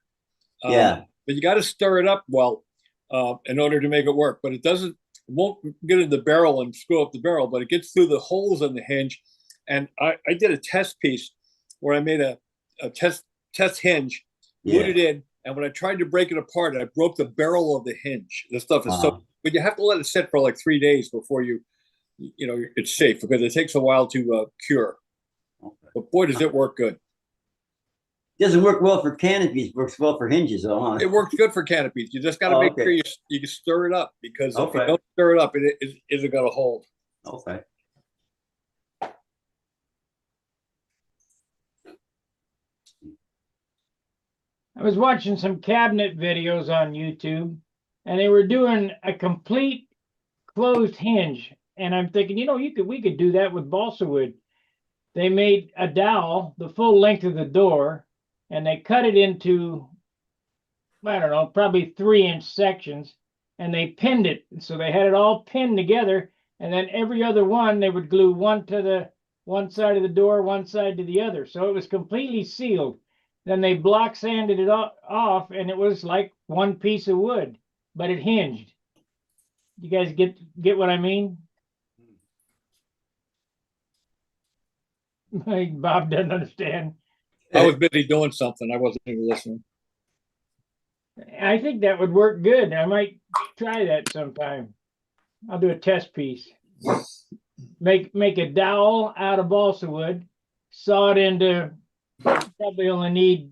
F: Yeah.
C: But you got to stir it up well in order to make it work. But it won't get in the barrel and screw up the barrel, but it gets through the holes in the hinge. And I did a test piece where I made a test hinge, glued it in, and when I tried to break it apart, I broke the barrel of the hinge. This stuff is but you have to let it sit for like 3 days before it's safe, because it takes a while to cure. But boy, does it work good.
F: Doesn't work well for canopies. Works well for hinges, though, huh?
C: It works good for canopies. You just got to
F: Oh,
C: make
F: okay.
C: sure you can stir it up, because if you
F: Okay.
C: don't stir it up, it isn't going to hold.
F: Okay.
A: I was watching some cabinet videos on YouTube, and they were doing a complete closed hinge. And I'm thinking, we could do that with balsa wood. They made a dowel the full length of the door, and they cut it into, I don't know, probably 3-inch sections, and they pinned it. So they had it all pinned together, and then every other one they would glue one to the one side of the door, one side to the other. So it was completely sealed. Then they block sanded it off, and it was like one piece of wood, but it hinged. You guys get what I mean? Bob doesn't understand.
C: I was busy doing something. I wasn't even listening.
A: I think that would work good. I might try that sometime. I'll do a test piece. Make a dowel out of balsa wood, saw it into, probably only need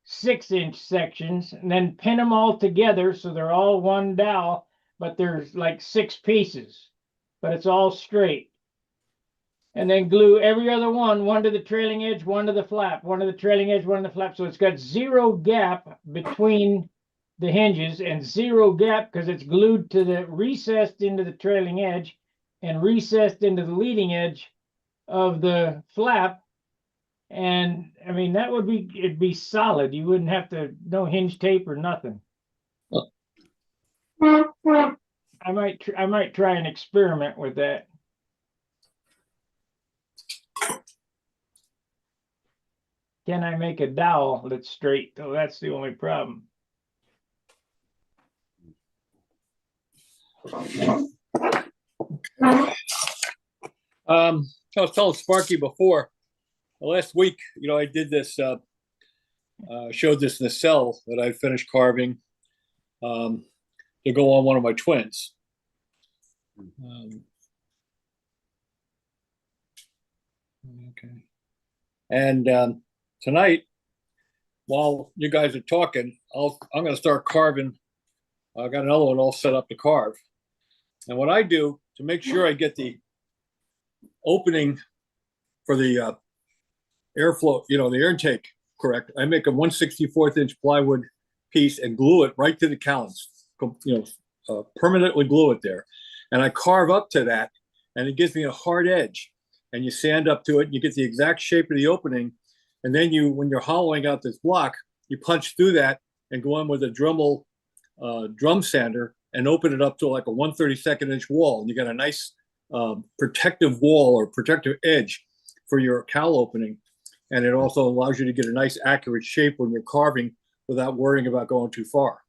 A: 6-inch sections, and then pin them all together so they're all one dowel, but there's like 6 pieces, but it's all straight. And then glue every other one to the trailing edge, one to the flap, one to the trailing edge, one to the flap. So it's got 0 gap between the hinges, and 0 gap because it's glued to the recessed into the trailing edge and recessed into the leading edge of the flap. And I mean, it'd be solid. You wouldn't have to, no hinge tape or nothing. I might try an experiment with that. Can I make a dowel that's straight though? That's the only problem.
C: I was telling Sparky before, last week, I did this, showed this nacelle that I finished carving to go on one of my twins. Okay. And tonight, while you guys are talking, I'm going to start carving. I got another one all set up to carve. And what I do to make sure I get the opening for the airflow, the air intake correct, I make a 1/64 inch plywood piece and glue it right to the callus, permanently glue it there. And I carve up to that, and it gives me a hard edge. And you sand up to it, and you get the exact shape of the opening. And then when you're hollowing out this block, you punch through that and go in with a Dremel drum sander and open it up to like a 1/32 inch wall. And you got a nice protective wall or protective edge for your cowl opening. And it also allows you to get a nice accurate shape when you're carving without worrying about going too far.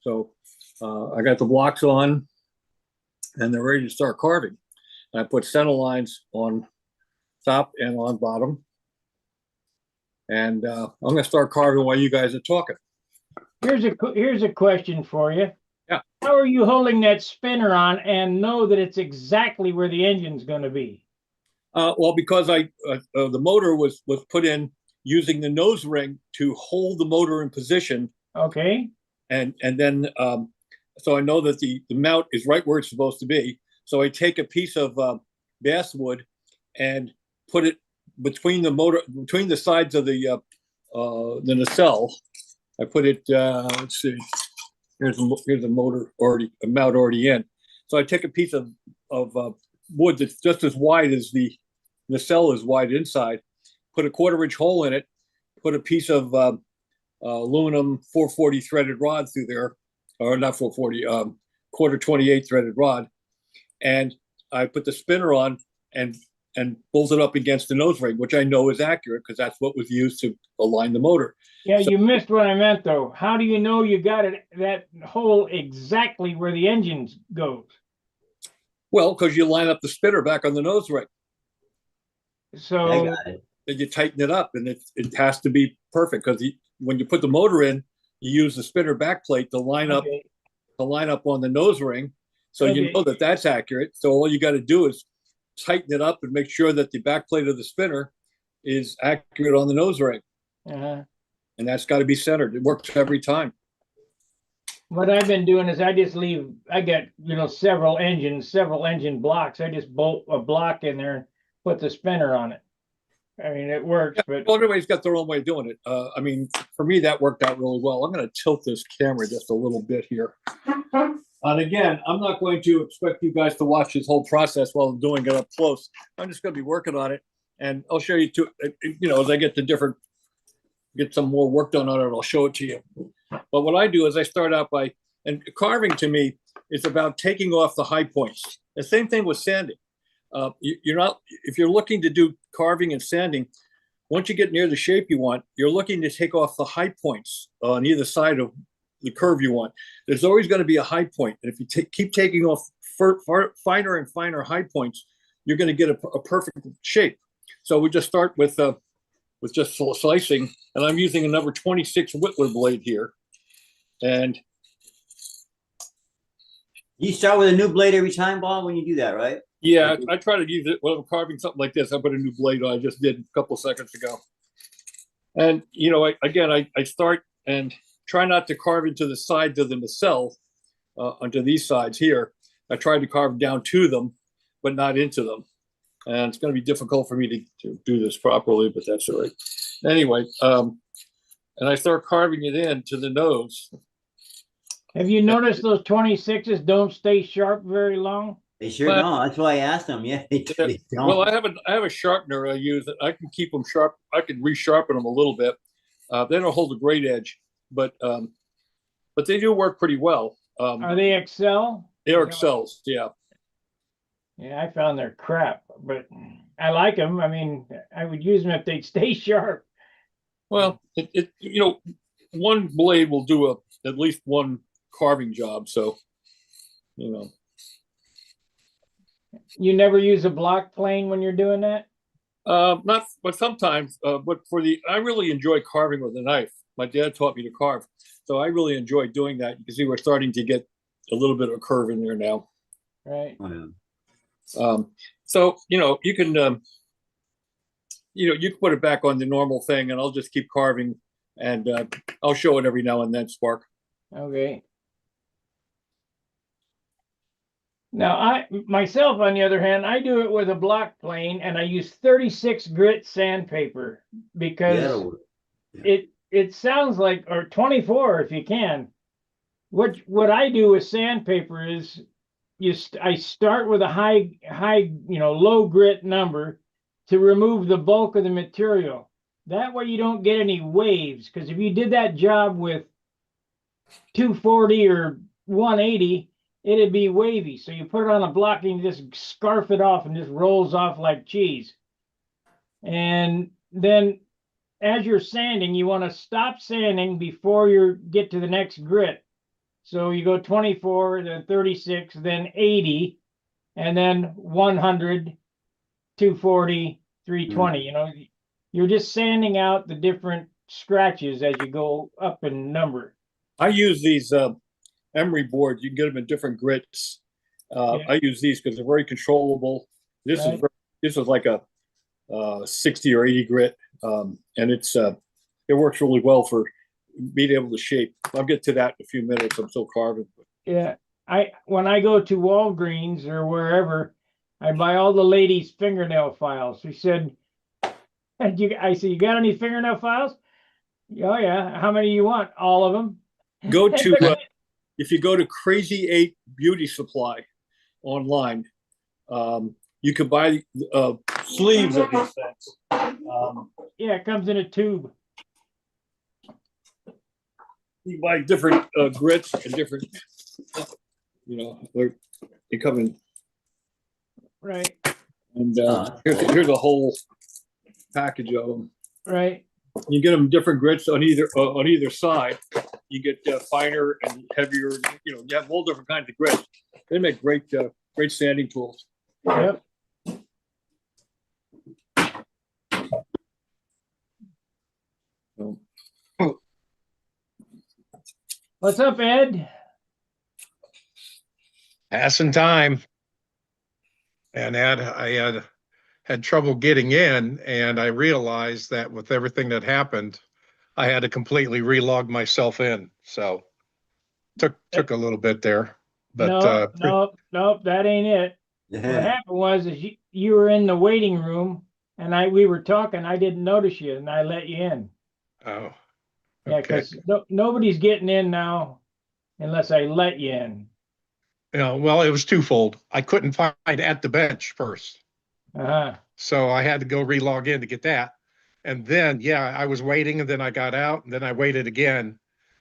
C: So I got the blocks on, and they're ready to start carving. I put center lines on top and on bottom. And I'm going to start carving while you guys are talking.
A: Here's a question for you.
C: Yeah.
A: How are you holding that spinner on and know that it's exactly where the engine's going to be?
C: Well, because the motor was put in using the nose ring to hold the motor in position.
A: Okay.
C: And then so I know that the mount is right where it's supposed to be. So I take a piece of basswood and put it between the sides of the nacelle. I put it. Let's see. Here's a motor already, a mount already in. So I take a piece of wood that's just as wide as the nacelle is wide inside. Put a 1/4 inch hole in it. Put a piece of aluminum 440 threaded rod through there, or not 440, 1/4 threaded rod. And I put the spinner on and bolt it up against the nose ring, which I know is accurate because that's what was used to align the motor.
A: Yeah, so, you missed what I meant though. How do you know you got it that hole exactly where the engine goes?
C: Well, because you line up the spinner back on the nose ring.
A: So
F: I got it.
C: And you tighten it up, and it has to be perfect because when you put the motor in, you use the spinner back plate to line up on the nose ring. So you know that that's accurate. So all you got to do is tighten it up and make sure that the back plate of the spinner is accurate on the nose ring.
A: Uh-huh.
C: and that's got to be centered. It works every time.
A: What I've been doing is I just leave, I got, several engine blocks. I just bolt a block in there and put the spinner on it. I mean, it works, but
C: Well, everybody's got their own way of doing it. I mean, for me, that worked out really well. I'm going to tilt this camera just a little bit here. And again, I'm not going to expect you guys to watch this whole process while I'm doing it up close. I'm just going to be working on it, and I'll show you too. As I get some more work done on it, I'll show it to you. But what I do is I start out by, and carving to me is about taking off the high points. The same thing with sanding. If you're looking to do carving and sanding, once you get near the shape you want, you're looking to take off the high points on either side of the curve you want. There's always going to be a high point. And if you keep taking off finer and finer high points, you're going to get a perfect shape. So we just start with just slicing, and I'm using a number 26 Whittler blade here. And
F: You start with a new blade every time, Bob, when you do that, right?
C: yeah, I try to use it when I'm carving something like this. I put a new blade on. I just did a couple of seconds ago. And, I start and try not to carve into the sides of the nacelle, onto these sides here. I try to carve down to them, but not into them. And it's going to be difficult for me to do this properly, but that's all right. Anyway, and I start carving it in to the nose.
A: have you noticed those 26s don't stay sharp very long?
F: They sure
C: But-
F: don't. That's why I asked them. Yeah, they don't.
C: Well, I have a sharpener I use that I can keep them sharp. I can resharpen them a little bit. They don't hold a great edge, but they do work pretty well.
A: Are they Excel?
C: They're Excels, yeah.
A: Yeah, I found they're crap, but I like them. I mean, I would use them if they'd stay sharp.
C: Well, one blade will do at least one carving job. So,
A: You never use a block plane when you're doing that?
C: not, but sometimes, but I really enjoy carving with a knife. My dad taught me to carve. So I really enjoy doing that. You can see we're starting to get a little bit of a curve in there now.
A: Right.
C: So, you can, you can put it back on the normal thing, and I'll just keep carving, and I'll show it every now and then, Spark.
A: Okay. Now, myself, on the other hand, I do it with a block plane, and I use 36 grit sandpaper because it sounds like, or 24 if you can. What I do with sandpaper is I start with a high, low grit number to remove the bulk of the material. That way you don't get any waves, because if you did that job with 240 or 180, it'd be wavy. So you put it on a block and you just scarf it off, and just rolls off like cheese. And then as you're sanding, you want to stop sanding before you get to the next grit. So you go 24, then 36, then 80, and then 100, 240, 320. You're just sanding out the different scratches as you go up in number.
C: I use these emery boards. You can get them in different grits. I use these because they're very controllable. This is like a 60 or 80 grit, and it works really well for being able to shape. I'll get to that in a few minutes. I'm still carving.
A: Yeah, when I go to Walgreens or wherever, I buy all the ladies' fingernail files. She said, I said, you got any fingernail files? Oh yeah. How many you want? All of them.
C: Go to if you go to Crazy 8 Beauty Supply online, you can buy sleeves of these things.
A: Yeah, it comes in a tube.
C: You buy different grits and different, they come in.
A: Right.
C: And here's a whole package of them.
A: Right.
C: You get them different grits on either side. You get finer and heavier. You have all different kinds of grits. They make great sanding tools.
A: Yep. What's up, Ed?
H: Passing time. And Ed, I had trouble getting in, and I realized that with everything that happened, I had to completely relog myself in. So took a little bit there, but
A: no, that ain't it. What
F: Yeah.
A: happened was is you were in the waiting room and we were talking. I didn't notice you and I let you in.
H: oh,
A: Yeah,
H: okay.
A: because nobody's getting in now unless I let you in.
H: Well, it was twofold. I couldn't find at the bench first.
A: Uh-huh.
H: So I had to go relog in to get that. And then, yeah, I was waiting and then I got out and then I waited again.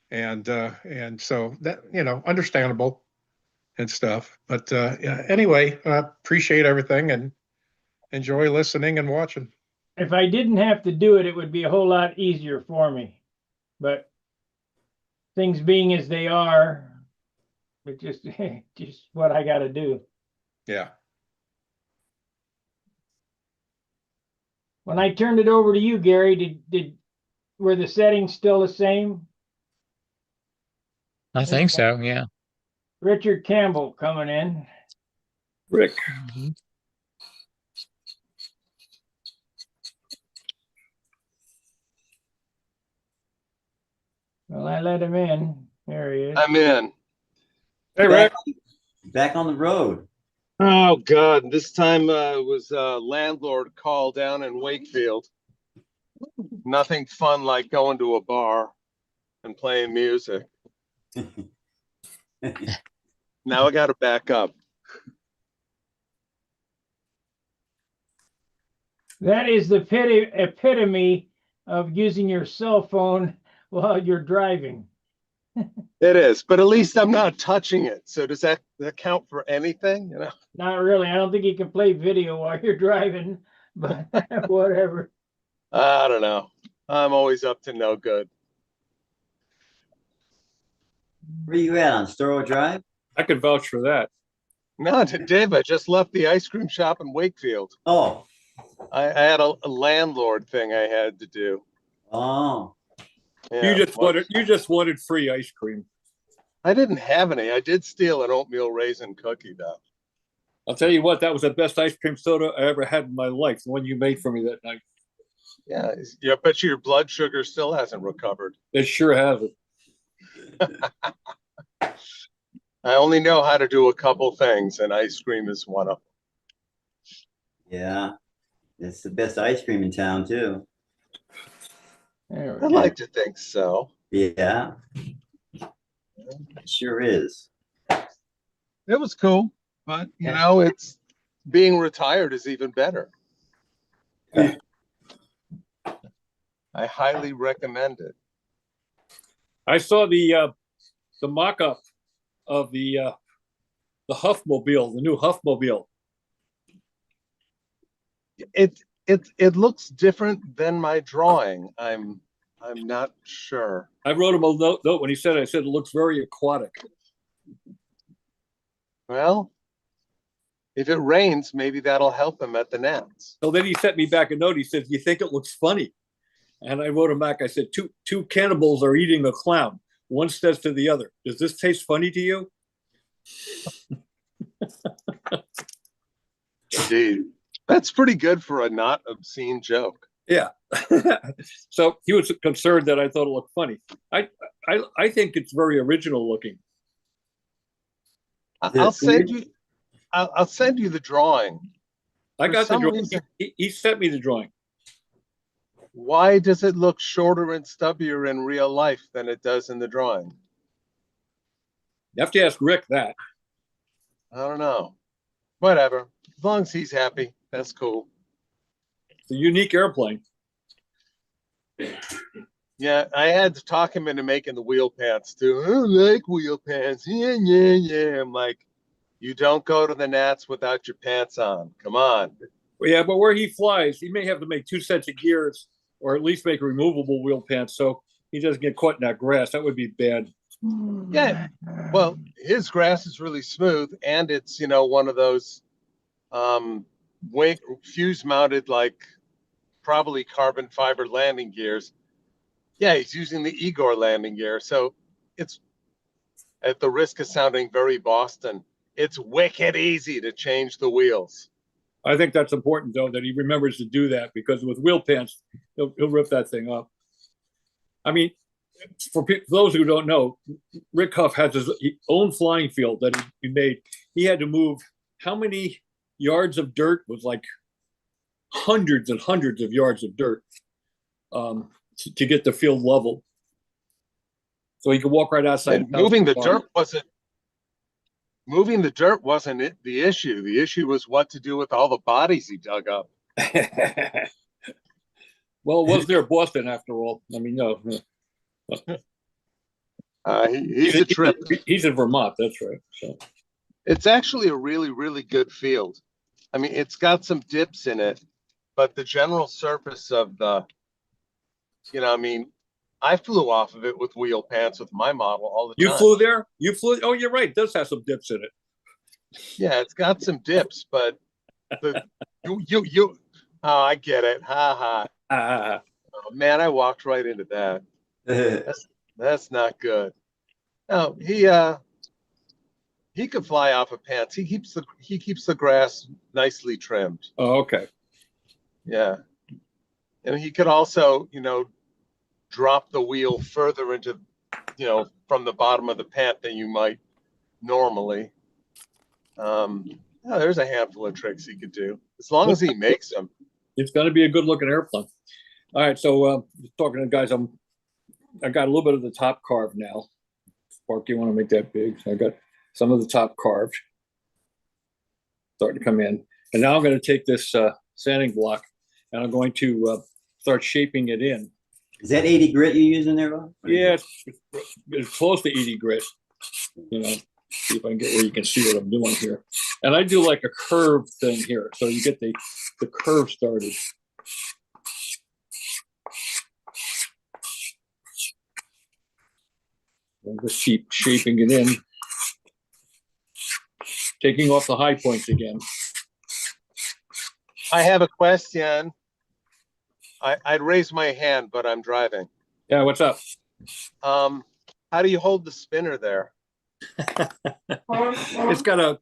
H: And so that, understandable and stuff. But yeah, anyway, appreciate everything and enjoy listening and watching.
A: If I didn't have to do it, it would be a whole lot easier for me. But things being as they are, it just just what I got to do.
H: Yeah.
A: When I turned it over to you, Gary, were the settings still the same?
B: I think so. Yeah.
A: Richard Campbell coming in.
C: Rick.
B: Mhm.
A: Well, I let him in. There he is.
I: I'm in.
C: Hey, Rick.
F: Back on the road.
I: Oh God! This time was a landlord call down in Wakefield. Nothing fun like going to a bar and playing music. Now I got to back up.
A: That is the epitome of using your cell phone while you're driving.
I: It is, but at least I'm not touching it. So does that count for anything?
A: Not really. I don't think you can play video while you're driving, but whatever.
I: I don't know. I'm always up to no good.
F: Where you at on Storrow Drive?
C: I could vouch for that.
I: No, Dave, I just left the ice cream shop in Wakefield.
F: Oh,
I: I had a landlord thing I had to do.
F: oh,
I: Yeah,
C: You just wanted free ice cream.
I: I didn't have any. I did steal an oatmeal raisin cookie though.
C: I'll tell you what, that was the best ice cream soda I ever had in my life. The one you made for me that night.
I: Yeah, I bet your blood sugar still hasn't recovered.
C: It sure hasn't.
I: I only know how to do a couple things, and ice cream is one of them.
F: yeah. It's the best ice cream in town too.
A: There we
I: I
A: go.
I: like to think so.
F: Yeah, it sure is.
I: It was cool, but it's being retired is even better. I highly recommend it.
C: I saw the mock-up of the Huffmobile, the new Huffmobile.
I: It looks different than my drawing. I'm not sure.
C: I wrote him a note when he said it. I said it looks very aquatic.
I: Well, if it rains, maybe that'll help him at the Nats.
C: So then he sent me back a note. He said, "You think it looks funny?" And I wrote him back. I said, two cannibals are eating a clown. One says to the other, "Does this taste funny to you?"
I: Dude, that's pretty good for a not obscene joke.
C: Yeah. So he was concerned that I thought it looked funny. I think it's very original looking.
I: I'll send you the drawing.
C: I got the drawing.
I: Reason,
C: he sent me the drawing.
I: Why does it look shorter and stubbier in real life than it does in the drawing?
C: You have to ask Rick that.
I: I don't know. Whatever. As long as he's happy, that's cool.
C: It's a unique airplane.
I: Yeah, I had to talk him into making the wheel pants too. I don't like wheel pants. Yeah. I'm like, you don't go to the Nats without your pants on. Come on.
C: Well, yeah, but where he flies, he may have to make 2 sets of gears or at least make removable wheel pants so he doesn't get caught in that grass. That would be bad.
I: Yeah. Well, his grass is really smooth, and it's one of those fuse mounted, like probably carbon fiber landing gears. Yeah, he's using the Igor landing gear, so it's, at the risk of sounding very Boston, it's wicked easy to change the wheels.
C: I think that's important, though, that he remembers to do that, because with wheel pants, he'll rip that thing up. I mean, for those who don't know, Rick Huff has his own flying field that he made. He had to move how many yards of dirt? Was like hundreds and hundreds of yards of dirt to get the field level. So he could walk right outside.
I: Moving the dirt wasn't it the issue. The issue was what to do with all the bodies he dug up.
C: Well, it was near Boston after all. I mean, no.
I: He's a trip.
C: He's in Vermont, that's right. So
I: it's actually a really, really good field. I mean, it's got some dips in it, but the general surface of the, I mean, I flew off of it with wheel pants with my model all the time.
C: You flew there? You flew? Oh, you're right. It does have some dips in it.
I: Yeah, it's got some dips, but I get it. Ha ha. Oh, man, I walked right into that. That's not good. No, he could fly off of pants. He keeps the grass nicely trimmed.
C: Oh, okay.
I: Yeah, and he could also, drop the wheel further into, from the bottom of the pant than you might normally. There's a handful of tricks he could do as long as he makes them.
C: It's going to be a good looking airplane. All right, so talking to the guys, I got a little bit of the top carved now. Spark, you want to make that big? So I got some of the top carved, starting to come in, and now I'm going to take this sanding block and I'm going to start shaping it in.
F: Is that 80 grit you're using there, Bob?
C: Yeah, it's close to 80 grit. See if I can get where you can see what I'm doing here. And I do like a curved thing here, so you get the curve started. I'm just keep shaping it in, taking off the high points again.
I: I have a question. I'd raise my hand, but I'm driving.
C: Yeah, what's up?
I: How do you hold the spinner there?
C: It's got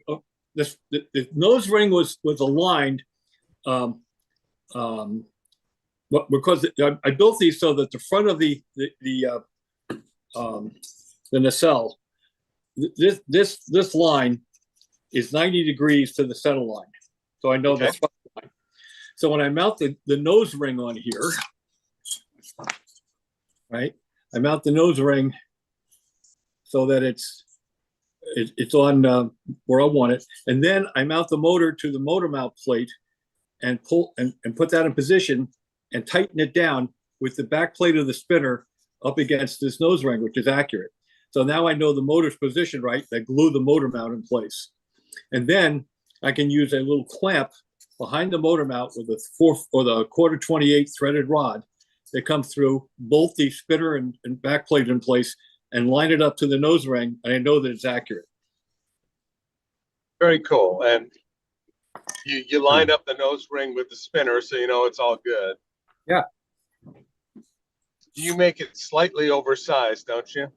C: the nose ring was aligned, because I built these so that the front of the nacelle, this line is 90 degrees to the center line, so I know that's fine. So when I mount the nose ring on here, right, I mount the nose ring so that it's on where I want it, and then I mount the motor to the motor mount plate and pull and put that in position and tighten it down with the back plate of the spinner up against this nose ring, which is accurate. So now I know the motor's positioned right. I glue the motor mount in place, and then I can use a little clamp behind the motor mount with a 1/4 28 threaded rod that comes through, bolt the spinner and back plate in place, and line it up to the nose ring, and I know that it's accurate.
I: Very cool. And you line up the nose ring with the spinner, so you know it's all good.
C: Yeah.
I: You make it slightly oversized, don't you?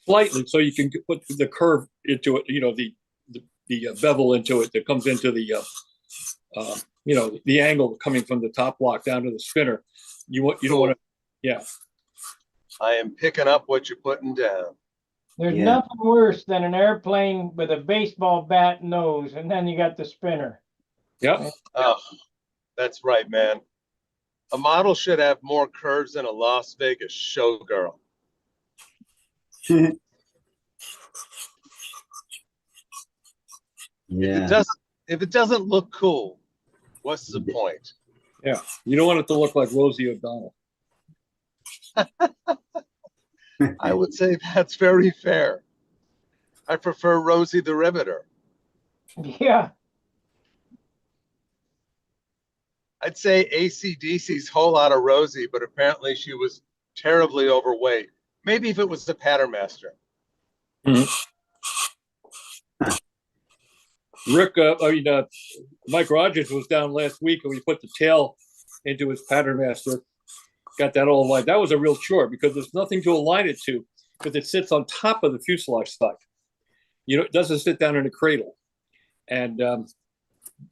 C: Slightly, so you can put the curve into it, the bevel into it that comes into the the angle coming from the top block down to the spinner. You don't want to, yeah.
I: I am picking up what you're putting down.
A: There's nothing worse than an airplane with a baseball bat nose, and then you got the spinner.
C: Yep.
I: Oh, that's right, man. A model should have more curves than a Las Vegas showgirl.
F: Yeah.
I: If it doesn't look cool, what's the point?
C: Yeah, you don't want it to look like Rosie O'Donnell.
I: I would say that's very fair. I prefer Rosie the Riveter.
A: Yeah.
I: I'd say AC/DC's whole lot of Rosie, but apparently she was terribly overweight. Maybe if it was the Patternmaster.
C: Mm-hmm. Rick, Mike Rogers was down last week, and we put the tail into his Patternmaster. Got that all aligned. That was a real chore because there's nothing to align it to, because it sits on top of the fuselage stock. It doesn't sit down in a cradle, and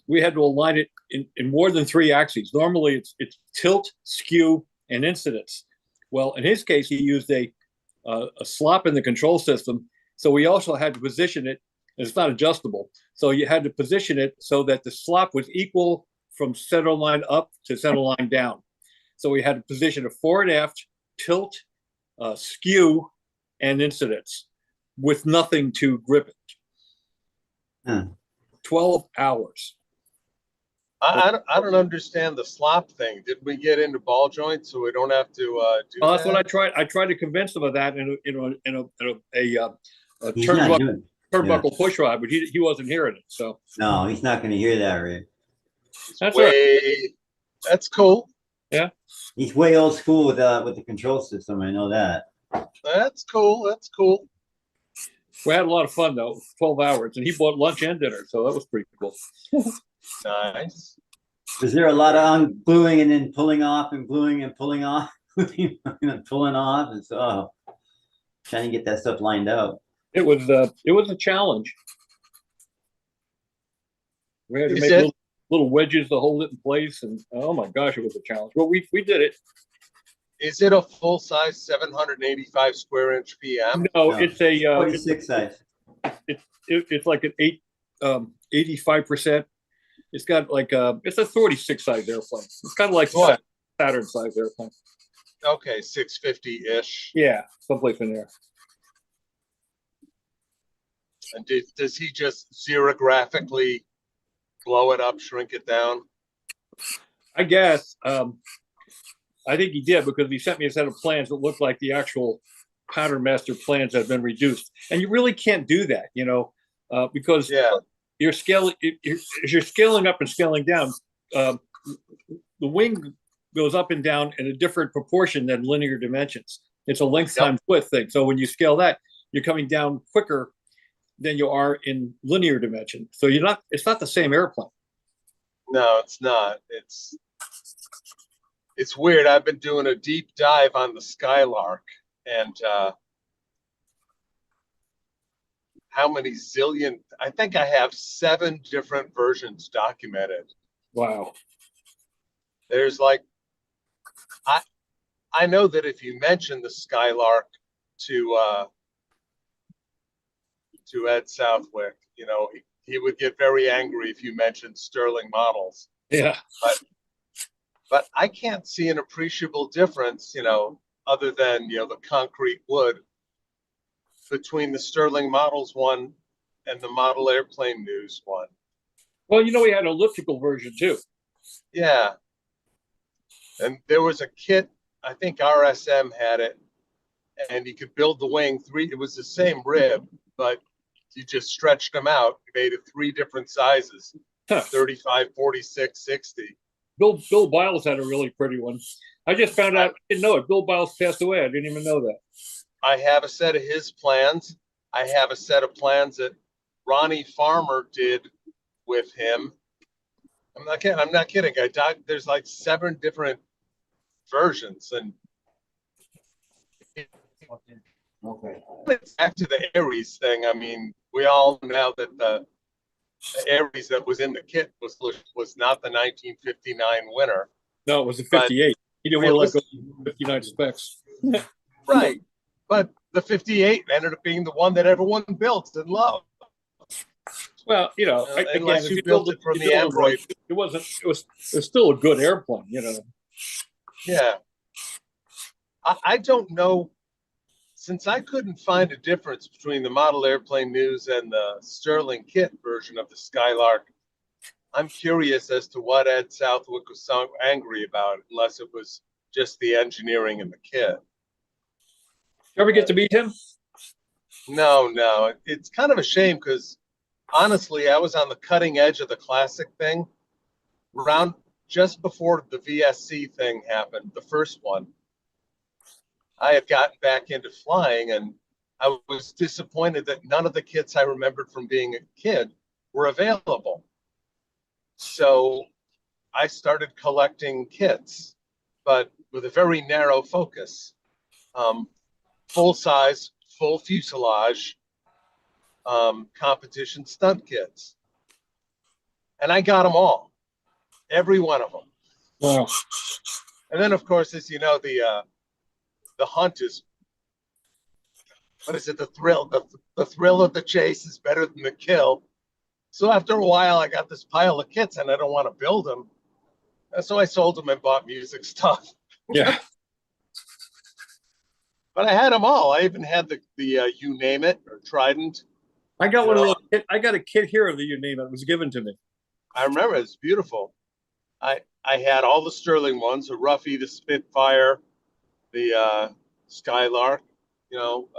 C: we had to align it in more than 3 axes. Normally, it's tilt, skew, and incidence. Well, in his case, he used a slop in the control system. So we also had to position it, and it's not adjustable. So you had to position it so that the slop was equal from center line up to center line down. So we had to position it fore and aft, tilt, skew, and incidence with nothing to grip it.
F: Huh.
C: 12 hours.
I: I don't understand the slop thing. Did we get into ball joints so we don't have to do
C: Well, that's
I: that?
C: what I tried. I tried to convince him of that in a
F: He's not doing.
C: turnbuckle push rod, but he wasn't hearing it. So
F: No, he's not going to hear that, Ray.
C: that's all right.
I: Way, that's cool.
F: He's way old school with the control system. I know that.
I: That's cool. That's cool.
C: We had a lot of fun though. 12 hours, and he bought lunch and dinner, so that was pretty cool.
I: Nice.
F: Was there a lot of ungluing and then pulling off and gluing and pulling off, and pulling off, and so trying to get that stuff lined up?
C: It was a challenge. We had to
I: Is
C: make
I: it-
C: little wedges to hold it in place, and oh my gosh, it was a challenge. But we did it.
I: Is it a full size 785 square inch PM?
C: No,
F: No.
C: it's a
F: 46 size.
C: it's like an 85%. It's got like it's a 46 size airplane. It's kind of like
I: What?
C: Saturn size airplane.
I: Okay, 650 ish.
C: Yeah, someplace in there.
I: And does he just xerographically blow it up, shrink it down?
C: I guess. I think he did because he sent me a set of plans that looked like the actual pattern master plans had been reduced. And you really can't do that, because
I: Yeah.
C: you're scaling. As you're scaling up and scaling down, the wing goes up and down in a different proportion than linear dimensions. It's a length times width thing. So when you scale that, you're coming down quicker than you are in linear dimension. So it's not the same airplane.
I: No, it's not. It's weird. I've been doing a deep dive on the Skylark and how many zillion, I think I have 7 different versions documented.
C: Wow.
I: There's like, I know that if you mention the Skylark to Ed Southwick, he would get very angry if you mentioned Sterling models.
C: Yeah.
I: But I can't see an appreciable difference, other than, the concrete wood between the Sterling Models one and the Model Airplane News one.
C: Well, we had an elliptical version too.
I: Yeah. And there was a kit, I think RSM had it, and you could build the wing it was the same rib, but you just stretched them out. You made it 3 different sizes, 35, 46, 60.
C: Bill Biles had a really pretty one. I just found out, I didn't know it. Bill Biles passed away. I didn't even know that.
I: I have a set of his plans. I have a set of plans that Ronnie Farmer did with him. I'm not kidding. There's like 7 different versions, and back to the Aries thing. I mean, we all know now that the Aries that was in the kit was not the 1959 winner.
C: No, it was a 58. He didn't want to let go of 59 specs.
I: Right. But the 58 ended up being the one that everyone built and loved.
C: Well,
I: unless
C: again,
I: you built it from the Android.
C: It was still a good airplane,
I: Yeah. I don't know. Since I couldn't find a difference between the Model Airplane News and the Sterling kit version of the Skylark, I'm curious as to what Ed Southwick was so angry about, unless it was just the engineering in the kit.
C: You ever get to meet him?
I: No. It's kind of a shame because, honestly, I was on the cutting edge of the classic thing around just before the VSC thing happened, the first one. I had gotten back into flying, and I was disappointed that none of the kits I remembered from being a kid were available. So I started collecting kits, but with a very narrow focus. Full size, full fuselage, competition stunt kits. And I got them all, every one of them.
C: Wow.
I: And then, of course, as you know, the the hunt is, what is it? The thrill, the thrill of the chase is better than the kill. So after a while, I got this pile of kits and I don't want to build them. And so I sold them and bought music stuff.
C: Yeah.
I: But I had them all. I even had the You Name It or Trident.
C: I got one of those. I got a kit here of the You Name It. It was given to me.
I: I remember it's beautiful. I had all the Sterling ones, the Ruffy, the Spitfire, the Skylark. You know,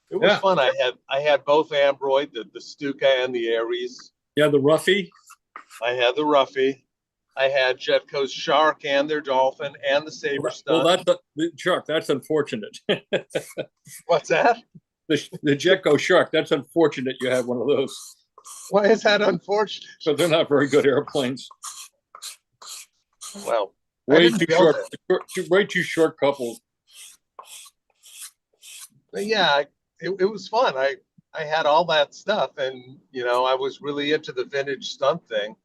I: it was fun. I had both Ambroid, the Stuka and the Ares.
C: Yeah, the Ruffy.
I: I had the Ruffy. I had Jetco's Shark and their Dolphin and the Saber Stunt.
C: Well, that's the Shark. That's unfortunate.
I: What's that?
C: The Jetco Shark. That's unfortunate. You have one of those.
I: Why is that unfortunate?
C: So they're not very good airplanes.
I: Well,
C: way too short coupled.
I: But yeah, it was fun. I had all that stuff, and you know, I was really into the vintage stunt thing.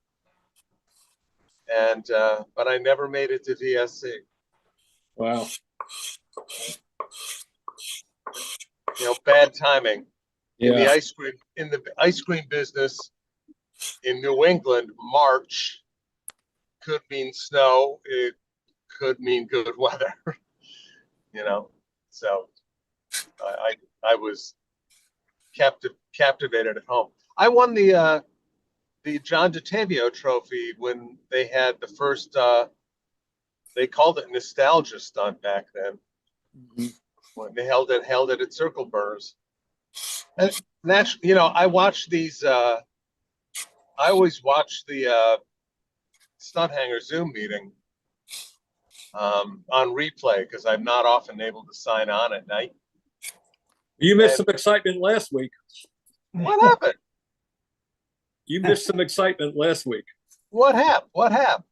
I: And but I never made it to VSC.
C: Wow.
I: You know, bad timing.
C: Yeah.
I: In the ice cream business in New England, March could mean snow. It could mean good weather. You know, so I was captivated at home. I won the John DeTavio Trophy when they had the first. They called it Nostalgia Stunt back then.
C: Mm-hmm.
I: When they held it at Circle Burners. And naturally, you know, I watch these. I always watch the Stunt Hangar Zoom meeting on replay because I'm not often able to sign on at night.
C: You missed some excitement last week.
I: What happened?
C: You missed some excitement last week.
I: What happened? What happened?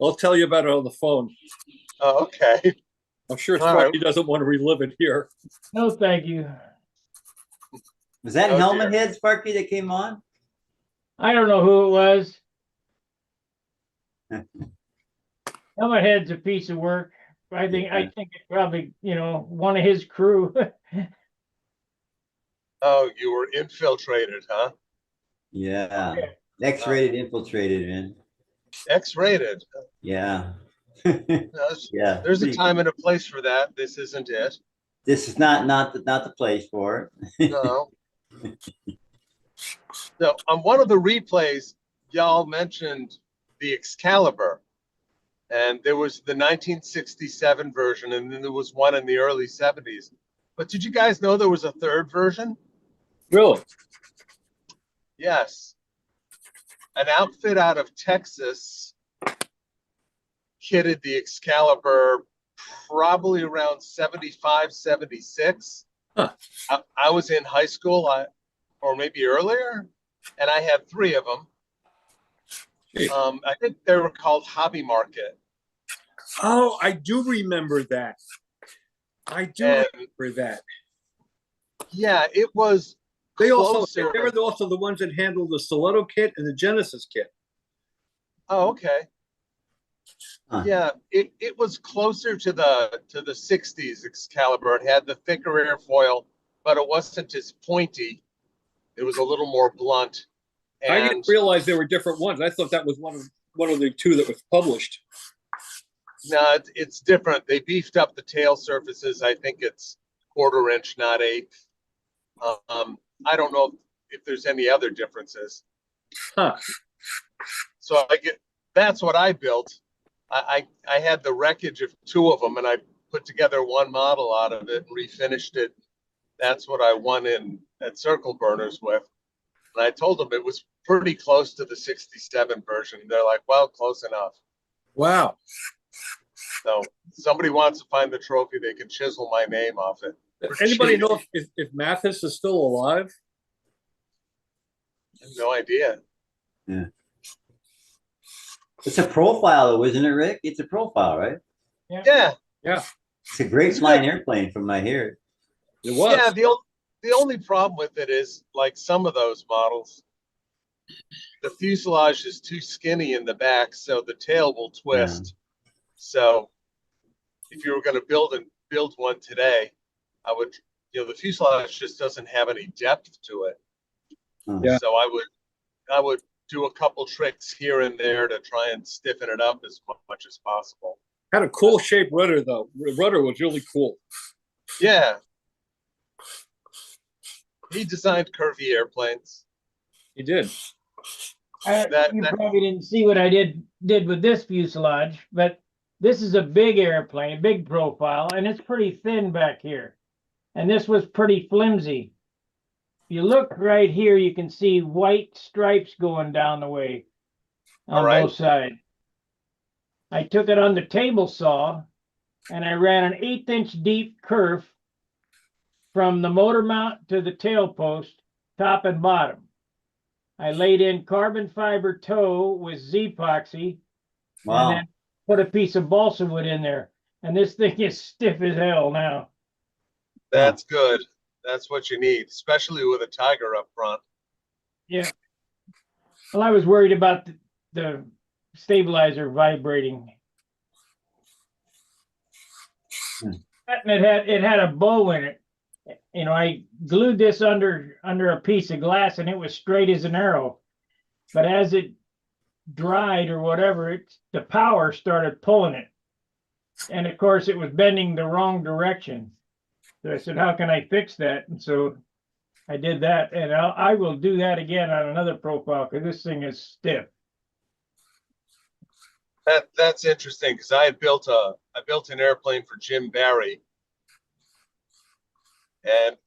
C: I'll tell you about it on the phone.
I: Oh, okay.
C: I'm sure Sparky doesn't want to relive it here.
A: No, thank you.
F: Was that Helmet Head, Sparky, that came on?
A: I don't know who it was. Helmet Head's a piece of work. I think it's probably, you know, one of his crew.
I: Oh, you were infiltrated, huh?
F: Yeah. X-rated infiltrated, man.
I: X-rated.
F: Yeah.
I: Yeah. There's a time and a place for that. This isn't it.
F: This is not the place for it.
I: No. So on one of the replays, y'all mentioned the Excalibur, and there was the 1967 version, and then there was one in the early 70s. But did you guys know there was a third version?
C: Really?
I: Yes. An outfit out of Texas kitted the Excalibur probably around 75, 76.
C: Huh.
I: I was in high school, or maybe earlier, and I had 3 of them. I think they were called Hobby Market.
C: Oh, I do remember that. Remember that.
I: Yeah, it was.
C: They were also the ones that handled the Stiletto kit and the Genesis kit.
I: Oh, okay. Huh. Yeah, it was closer to the 60s Excalibur. It had the thicker airfoil, but it wasn't as pointy. It was a little more blunt. And
C: I didn't realize there were different ones. I thought that was one of the 2 that was published.
I: No, it's different. They beefed up the tail surfaces. I think it's 1/4 inch, not 1/8. I don't know if there's any other differences.
C: Huh.
I: So that's what I built. I had the wreckage of 2 of them, and I put together one model out of it and refinished it. That's what I won in at Circle Burners with. And I told them it was pretty close to the 67 version. They're like, well, close enough.
C: Wow.
I: So somebody wants to find the trophy, they can chisel my name off it.
C: Anybody know if Mathis is still alive?
I: I have no idea.
F: Yeah. It's a profile, though, isn't it, Rick? It's a profile, right?
I: Yeah.
F: It's a great flying airplane from my hair.
C: It was.
I: Yeah, the only problem with it is, like some of those models, the fuselage is too skinny in the back, so the tail will twist. Yeah. So if you were going to build build one today, I would, the fuselage just doesn't have any depth to it.
C: Yeah.
I: So I would do a couple tricks here and there to try and stiffen it up as much as possible.
C: Had a cool shaped rudder though. The rudder was really cool.
I: Yeah. He designed curvy airplanes.
C: He did.
A: You probably didn't see what I did with this fuselage, but this is a big airplane, big profile, and it's pretty thin back here. And this was pretty flimsy. If you look right here, you can see white stripes going down the way on both sides. I took it on the table saw and I ran an 1/8 inch deep kerf from the motor mount to the tail post, top and bottom. I laid in carbon fiber toe with Z-epoxy and then put a piece of balsa wood in there. And this thing is stiff as hell now.
I: That's good. That's what you need, especially with a Tiger up front.
A: Yeah. Well, I was worried about the stabilizer vibrating. And it had a bow in it. I glued this under a piece of glass and it was straight as an arrow. But as it dried or whatever, the power started pulling it. And of course it was bending the wrong direction. So I said, how can I fix that? And so I did that, and I will do that again on another profile because this thing is stiff.
I: That's interesting because I built an airplane for Jim Barry, and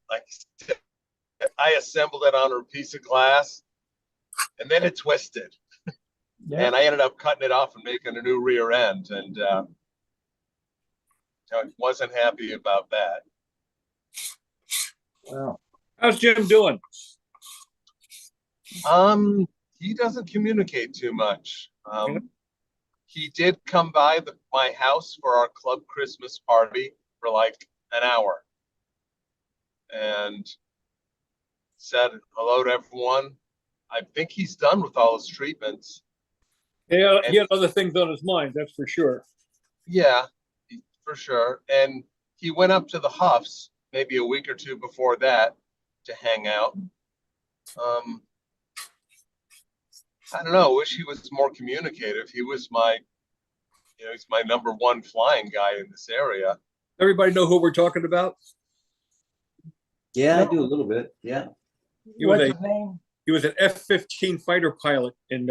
I: I assembled it on a piece of glass, and then it twisted, and I ended up cutting it off and making a new rear end, and I wasn't happy about that.
A: Wow.
C: How's Jim doing?
I: He doesn't communicate too much. He did come by my house for our club Christmas party for like an hour and said hello to everyone. I think he's done with all his treatments.
C: Yeah, he had other things on his mind, that's for sure.
I: Yeah, for sure. And he went up to the Huffs maybe a week or two before that to hang out. I don't know. Wish he was more communicative. He was he's my #1 flying guy in this area.
C: Everybody know who we're talking about?
F: Yeah, I do a little bit. Yeah.
A: What's his name?
C: He was an F-15 fighter pilot in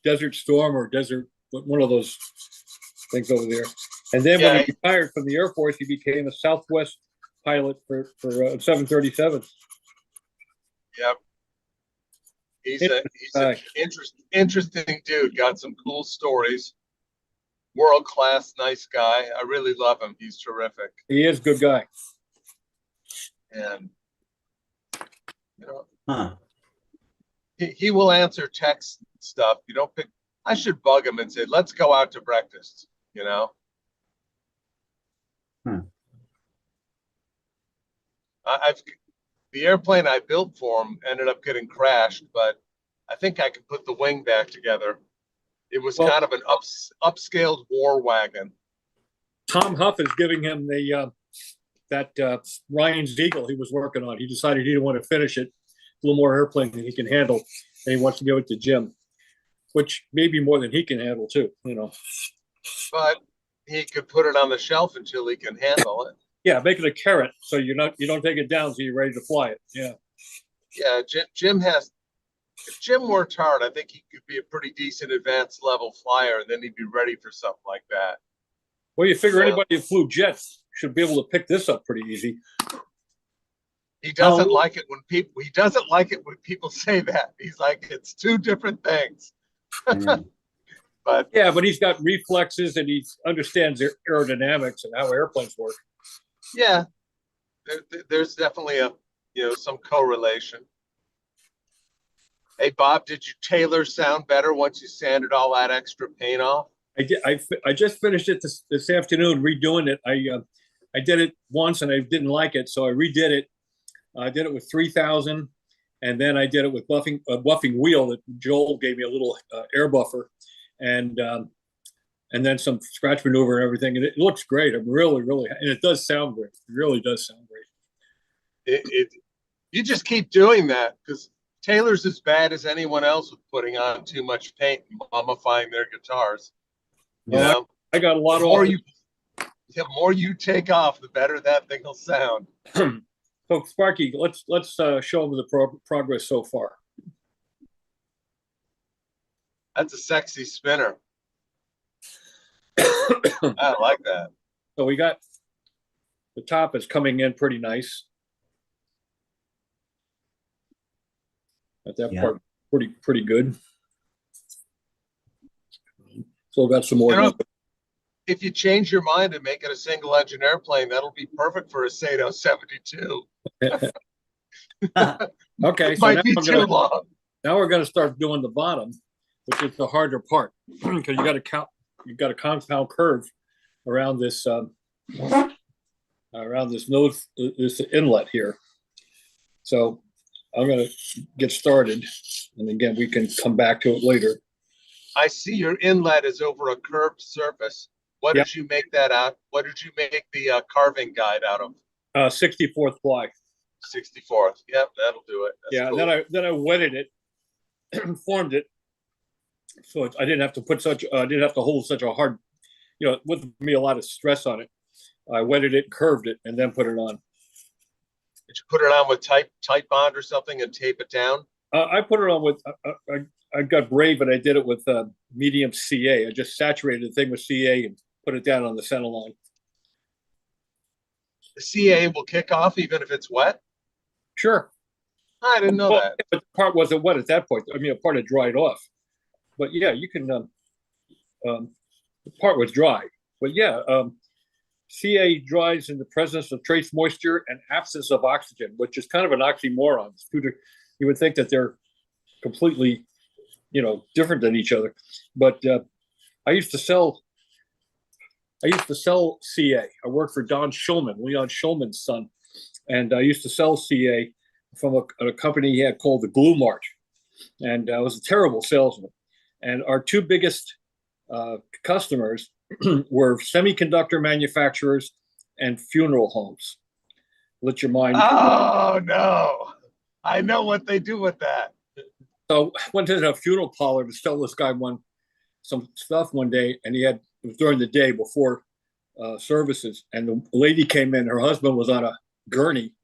C: Desert Storm or one of those things over there. And then when he retired from the Air Force, he became a Southwest pilot for 737.
I: Yep. He's an interesting dude. Got some cool stories. World class, nice guy. I really love him. He's terrific.
C: He is a good guy.
I: And he will answer text stuff. You don't pick. I should bug him and say, "Let's go out to breakfast." The airplane I built for him ended up getting crashed, but I think I could put the wing back together. It was kind of an upscaled war wagon.
C: Tom Huff is giving him that Ryan's Eagle he was working on. He decided he didn't want to finish it. A little more airplane than he can handle, and he wants to give it to Jim, which may be more than he can handle too.
I: But he could put it on the shelf until he can handle it.
C: Yeah, make it a carrot so you don't take it down so you're ready to fly it. Yeah.
I: Yeah, if Jim worked hard, I think he could be a pretty decent advanced level flyer, and then he'd be ready for something like that.
C: Well, you figure anybody who flew jets should be able to pick this up pretty easy.
I: He doesn't like it when people say that. He's like, it's two different things. But
C: he's got reflexes and he understands aerodynamics and how airplanes work.
I: Yeah, there's definitely some correlation. Hey, Bob, did your Taylor sound better once you sanded all that extra paint off?
C: I just finished it this afternoon, redoing it. I did it once and I didn't like it, so I redid it. I did it with 3000, and then I did it with buffing wheel that Joel gave me a little air buffer, and and then some scratch maneuver and everything. And it looks great. I'm really, really, and it does sound great. It really does sound great.
I: You just keep doing that because Taylor's as bad as anyone else with putting on too much paint and mummifying their guitars. You know,
C: I got a lot
I: the more you take off, the better that thing will sound.
C: So Sparky, let's show them the progress so far.
I: That's a sexy spinner. I like that.
C: So we got the top is coming in pretty nice. At that part, pretty good. So we got some more.
I: You know, if you change your mind and make it a single engine airplane, that'll be perfect for a Sato 72.
C: Okay, so
I: might be too long.
C: Now we're going to start doing the bottom, which is the harder part because you've got a compound curve around this nose, this inlet here. So I'm going to get started, and again we can come back to it later.
I: I see your inlet is over a curved surface. What did you make that out? What did you make the carving guide out of?
C: 64th ply.
I: 64th. Yep, that'll do it. That's cool.
C: Then I wetted it, formed it, so I didn't have to put I didn't have to hold such a hard, with me a lot of stress on it. I wetted it, curved it, and then put it on.
I: Did you put it on with tight bond or something and tape it down?
C: I put it on with. I got brave and I did it with medium CA. I just saturated the thing with CA and put it down on the center line.
I: The CA will kick off even if it's wet?
C: Sure.
I: I didn't know that.
C: But the part wasn't wet at that point. I mean, a part had dried off. But yeah, you can. The part was dry. But yeah, CA dries in the presence of trace moisture and absence of oxygen, which is kind of an oxymoron. You would think that they're completely different than each other. But I used to sell CA. I worked for Don Schulman, Leon Schulman's son, and I used to sell CA from a company he had called the Glue Mart, and I was a terrible salesman. And our two biggest customers were semiconductor manufacturers and funeral homes. Let your mind.
I: Oh no! I know what they do with that.
C: So I went to a funeral parlor to sell this guy some stuff one day, and it was during the day before services, and the lady came in. Her husband was on a gurney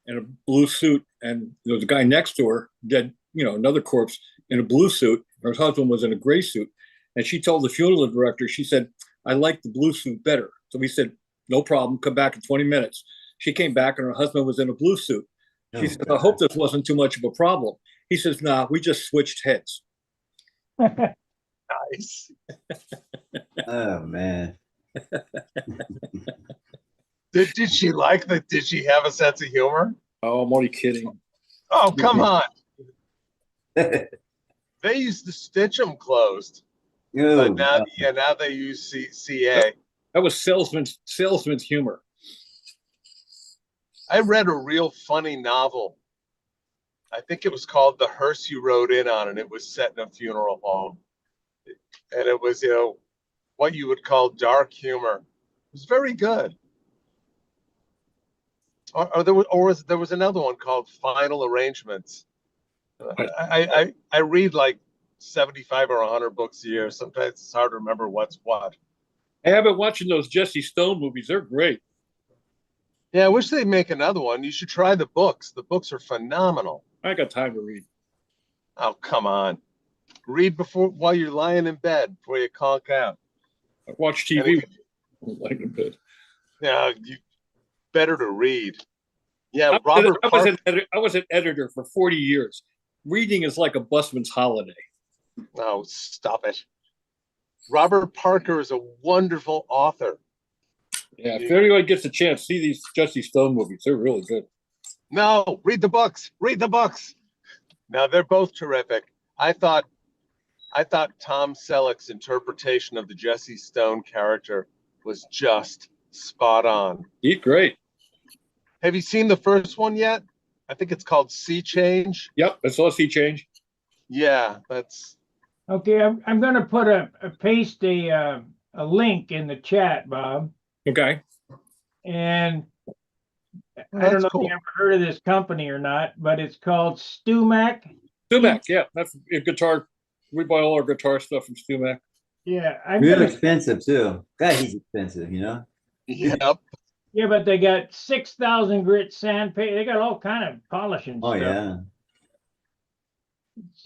C: in a blue suit, and there was a guy next to her, dead, another corpse in a blue suit. Her husband was in a gray suit, and she told the funeral director, she said, "I like the blue suit better." So we said, "No problem. Come back in 20 minutes." She came back, and her husband was in a blue suit. She said, "I hope this wasn't too much of a problem." He says, "Nah, we just switched heads."
I: Nice.
F: Oh man.
I: Did she like that? Did she have a sense of humor?
C: Oh, I'm only kidding.
I: Oh, come on. They used to stitch them closed. But now they use CA.
C: That was salesman's humor.
I: I read a real funny novel. I think it was called The Hearse You Rode In On, and it was set in a funeral home. And it was, what you would call dark humor. It was very good. There was another one called Final Arrangements. I read like 75 or 100 books a year. Sometimes it's hard to remember what's what.
C: I have been watching those Jesse Stone movies. They're great.
I: Yeah, I wish they'd make another one. You should try the books. The books are phenomenal.
C: I ain't got time to read.
I: Oh, come on. Read while you're lying in bed before you conk out.
C: I watch TV lying in bed.
I: Yeah, better to read. Yeah,
C: I was an editor for 40 years. Reading is like a busman's holiday.
I: Oh, stop it. Robert Parker is a wonderful author.
C: Yeah, if anyone gets a chance, see these Jesse Stone movies. They're really good.
I: No, read the books. Read the books. Now they're both terrific. I thought Tom Selleck's interpretation of the Jesse Stone character was just spot on.
C: He's great.
I: Have you seen the first one yet? I think it's called Sea Change.
C: Yep, I saw Sea Change.
I: Yeah, that's
A: Okay. I'm going to paste a a link in the chat, Bob.
C: Okay.
A: And I don't
I: That's
A: know if
I: cool.
A: you ever heard of this company or not, but it's called Stumac.
C: Stumac, yeah, that's a guitar. We buy all our guitar stuff from Stumac.
A: Yeah, I've
F: Real
A: got a,
F: expensive too. God, he's expensive, you know.
I: Yep.
A: yeah, but they got 6,000 grit sandpaper. They got all kind of polishing
F: Oh
A: stuff.
F: yeah.
A: It's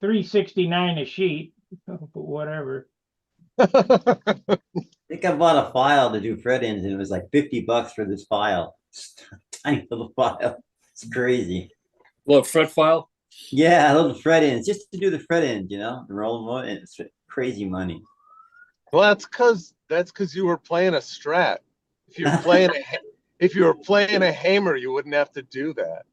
A: $369 a sheet, but whatever.
F: I think I bought a file to do fret ends, and it was like $50 for this file. Tiny little file. It's crazy.
C: Well, fret file.
F: Yeah, little fret ends, just to do the fret ends, you know, and roll them on. And it's crazy money.
I: Well, that's because you were playing a Strat. If you're playing if you were playing a Hamer, you wouldn't have to do that.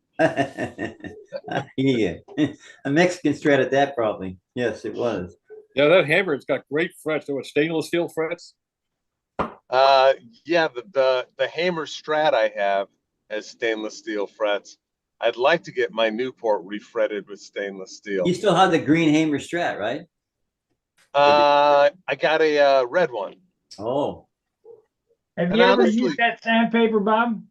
F: I hear you. A Mexican Strat at that, probably. Yes, it was.
C: Yeah, that hammer, it's got great frets. There were stainless steel frets.
I: Yeah, the Hamer Strat I have has stainless steel frets. I'd like to get my Newport refretted with stainless steel.
F: You still have the green Hamer Strat, right?
I: I got a red one.
F: Oh,
A: Have
I: And
A: you ever
I: honestly-
A: used that sandpaper, Bob?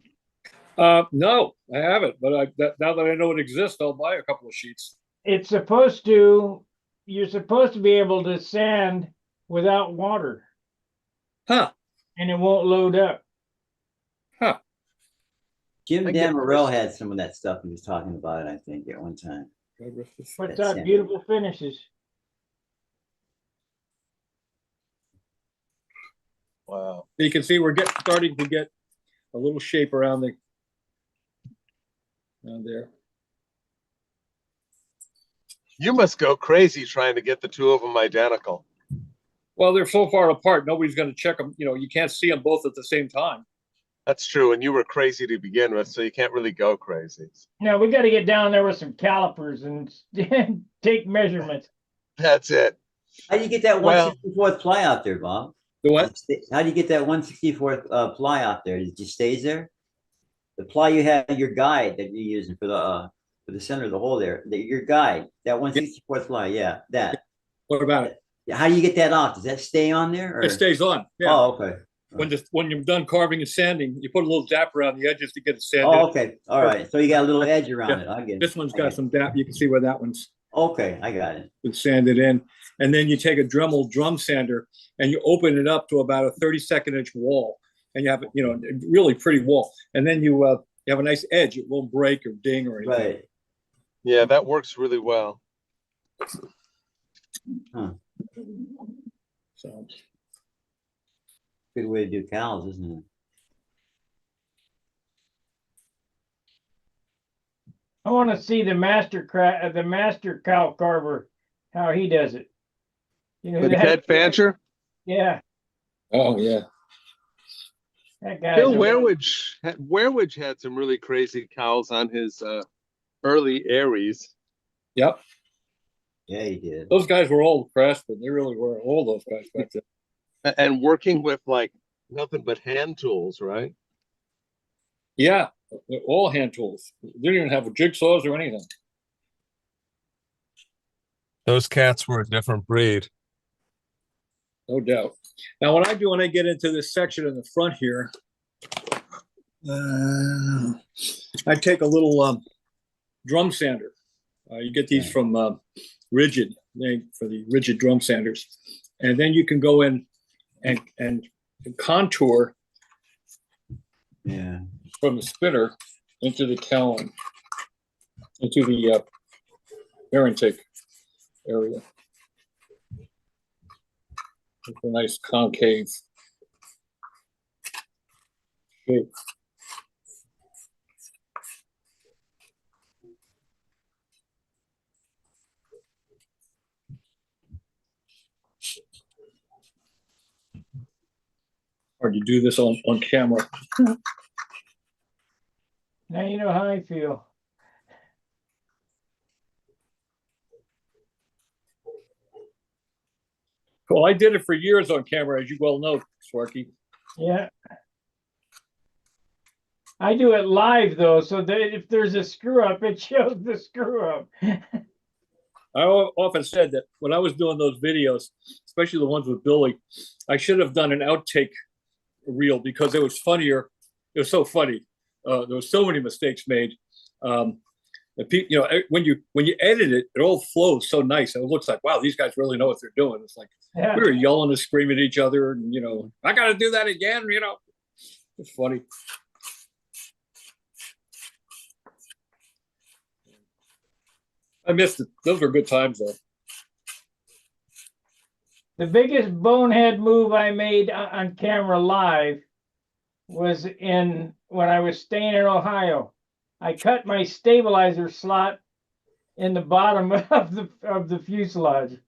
C: No, I haven't, but now that I know it exists, I'll buy a couple of sheets.
A: It's supposed to, you're supposed to be able to sand without water,
C: Huh,
A: and it won't load up.
C: huh.
F: Jim
I: I get
F: Damarel had some of that stuff. He was talking about it, I think, at one time.
A: Puts
F: That's
A: out
F: it.
A: beautiful finishes.
I: Wow.
C: You can see we're starting to get a little shape around there.
I: You must go crazy trying to get the two of them identical.
C: Well, they're so far apart, nobody's going to check them. You know, you can't see them both at the same time.
I: That's true. And you were crazy to begin with, so you can't really go crazy.
A: Now we got to get down there with some calipers and take measurements.
I: That's it.
F: How do you get that
I: Well-
F: 164th ply out there, Bob?
C: The what?
F: How do you get that 164th ply out there? It just stays there? The ply you have, your guide that you're using for the center of the hole there, your guide, that 164th ply, yeah, that.
C: What about it?
F: How do you get that off? Does that stay on there? Or?
C: It stays on. Yeah.
F: Oh, okay.
C: When you're done carving and sanding, you put a little dap around the edges to get it sanded.
F: Oh, okay. All right. So you got a little edge around
C: Yeah.
F: it. I get it.
C: This one's
F: I
C: got
F: get
C: some dap. You can see where that one's
F: it. Okay, I got it.
C: been sanded in. And then you take a Dremel drum sander and you open it up to about a 32nd inch wall. And you have, you know, a really pretty wall. And then you have a nice edge. It won't break or ding or anything.
F: Right.
I: Yeah, that works really well.
F: Huh.
C: So
F: Good way to do cows, isn't it?
A: I want to see the master cow carver, how he does it. You know,
I: The Ted Fancher?
A: Yeah,
C: oh yeah.
A: that guy.
I: Bill Weirwich had some really crazy cows on his early Aries.
C: Yep.
F: Yeah, he did.
C: Those guys were all craftsmen. They really were. All those guys back then.
I: And working with like nothing but hand tools, right?
C: Yeah. They're all hand tools. They didn't even have jigsaws or anything.
J: Those cats were a different breed.
C: No doubt. Now, when I get into this section in the front here, I take a little drum sander. You get these from Rigid, for the Rigid drum sanders, and then you can go in and contour
F: Yeah.
C: from the spinner into the talon, into the air intake area. It's a nice concave shape. Hard to do this on camera.
A: Now you know how I feel.
C: Well, I did it for years on camera, as you well know, Sparky.
A: Yeah. I do it live though, so that if there's a screw up, it shows the screw up.
C: often said that when I was doing those videos, especially the ones with Billy, I should have done an outtake reel because it was funnier. It was so funny. There was so many mistakes made. When you edit it, it all flows so nice. And it looks like, wow, these guys really know what they're doing. It's like we were yelling and screaming at each other, and I got to do that again. It's funny. I missed it. Those were good times, though.
A: The biggest bonehead move I made on camera live was when I was staying in Ohio. I cut my stabilizer slot in the bottom of the fuselage.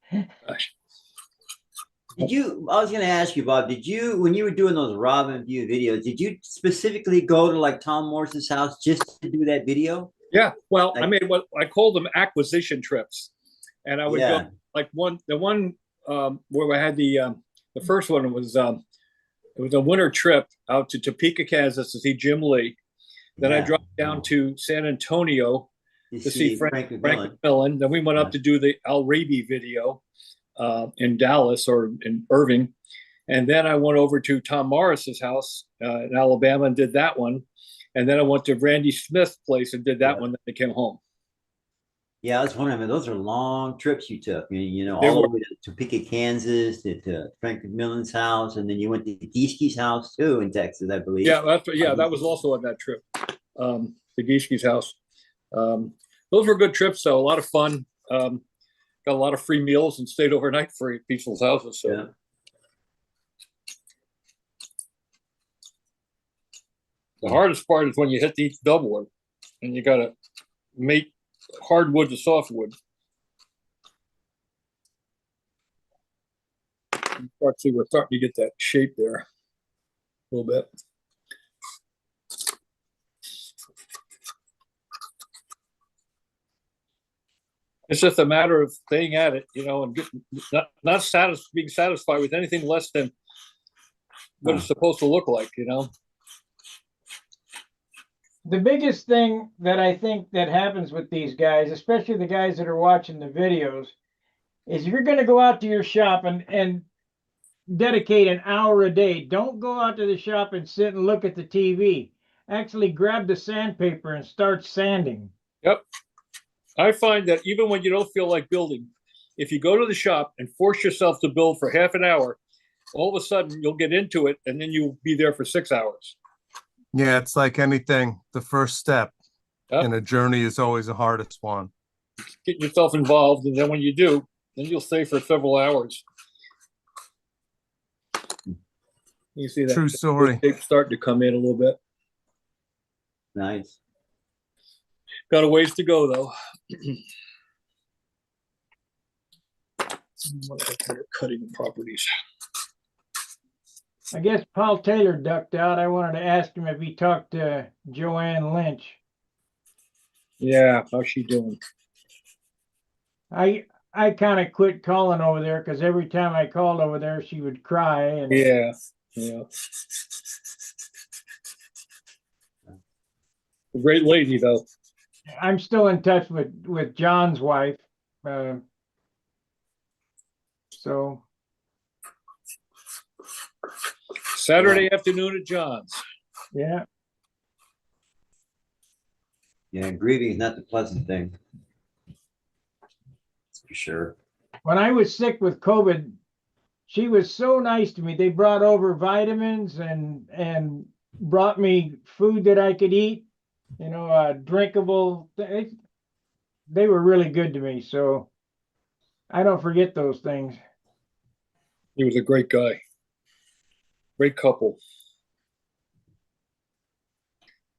F: Did you? I was going to ask you, Bob. Did you, when you were doing those Robin View videos, did you specifically go to like Tom Morris's house just to do that video?
C: Yeah. Well, I made what I call them acquisition trips, and I would go like the one where I had the first one was it was a winter trip out to Topeka, Kansas to see Jim Lee. Then I dropped down to San Antonio to see Frank McMillan. Then we went up to do the Al Raby video in Dallas or in Irving. And then I went over to Tom Morris's house in Alabama and did that one. And then I went to Randy Smith's place and did that one. Then I came home.
F: Yeah, I was wondering, I mean, those are long trips you took. All the way to Topeka, Kansas, to Frank McMillan's house, and then you went to Geeski's house too in Texas, I believe.
C: Yeah, that was also on that trip. The Geeski's house. Those were good trips, though. A lot of fun. Got a lot of free meals and stayed overnight for people's houses. So. Yeah. The hardest part is when you hit each double one, and you got to make hardwood to softwood. We're starting to get that shape there a little bit. It's just a matter of staying at it, and being satisfied with anything less than what it's supposed to look like,
A: The biggest thing that I think that happens with these guys, especially the guys that are watching the videos, is you're going to go out to your shop and dedicate an hour a day. Don't go out to the shop and sit and look at the TV. Actually grab the sandpaper and start sanding.
C: Yep. I find that even when you don't feel like building, if you go to the shop and force yourself to build for half an hour, all of a sudden you'll get into it and then you'll be there for 6 hours.
J: Yeah, it's like anything. The first step in a journey is always the hardest one.
C: Get yourself involved, and then when you do, then you'll stay for several hours. You see that
J: true story.
C: Shape starting to come in a little bit.
F: Nice.
C: Got a ways to go, though. Cutting properties.
A: I guess Paul Taylor ducked out. I wanted to ask him if he talked to Joanne Lynch.
C: Yeah, how's she doing?
A: I kind of quit calling over there because every time I called over there, she would cry. And
C: yeah. Great lady, though.
A: I'm still in touch with John's wife. So
C: Saturday afternoon at John's.
A: Yeah.
F: Yeah, grieving is not the pleasant thing. That's for sure.
A: When I was sick with COVID, she was so nice to me. They brought over vitamins and brought me food that I could eat, drinkable. They were really good to me. So I don't forget those things.
C: He was a great guy. Great couple.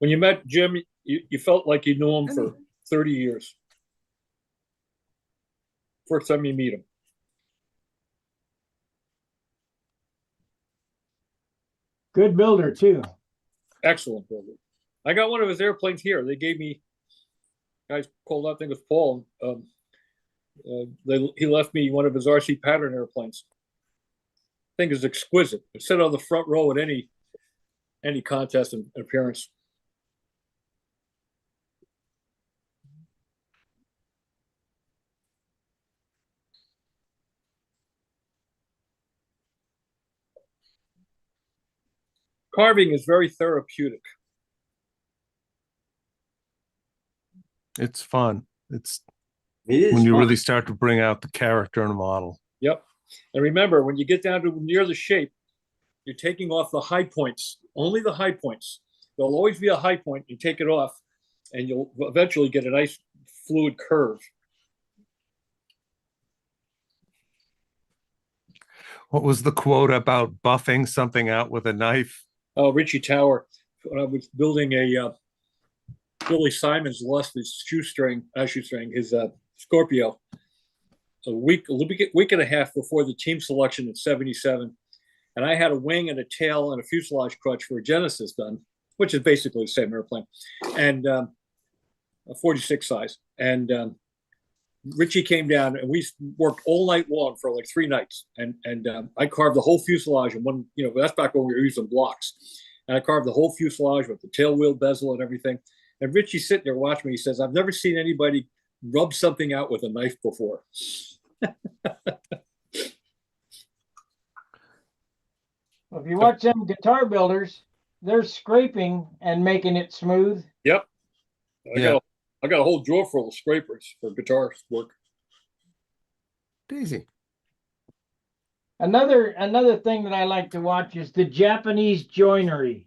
C: When you met Jim, you felt like you knew him for 30 years. First time you meet him.
A: Good builder, too.
C: Excellent builder. I got one of his airplanes here. They gave me, guys called up, I think it was Paul. He left me one of his RC pattern airplanes. Thing is exquisite. It sit on the front row at any contest and appearance. Carving is very therapeutic.
J: It's fun. It's
F: It is
J: when you
F: fun.
J: really start to bring out the character in a model.
C: Yep. And remember, when you get down to near the shape, you're taking off the high points, only the high points. There'll always be a high point. You take it off, and you'll eventually get a nice fluid curve.
J: What was the quote about buffing something out with a knife?
C: Oh, Richie Tower, when I was building a Billy Simons lost his shoestring, his Scorpio, a week and a half before the team selection in '77, and I had a wing and a tail and a fuselage crutch for a Genesis done, which is basically the same airplane, and a 46 size. And Richie came down, and we worked all night long for like 3 nights, and I carved the whole fuselage in one. That's back when we were using blocks, and I carved the whole fuselage with the tail wheel bezel and everything. And Richie's sitting there watching me. He says, "I've never seen anybody rub something out with a knife before."
A: Well, if you watch them guitar builders, they're scraping and making it smooth.
C: Yep. I got a whole drawer full of scrapers for guitar work.
J: Daisy.
A: Another thing that I like to watch is the Japanese joinery.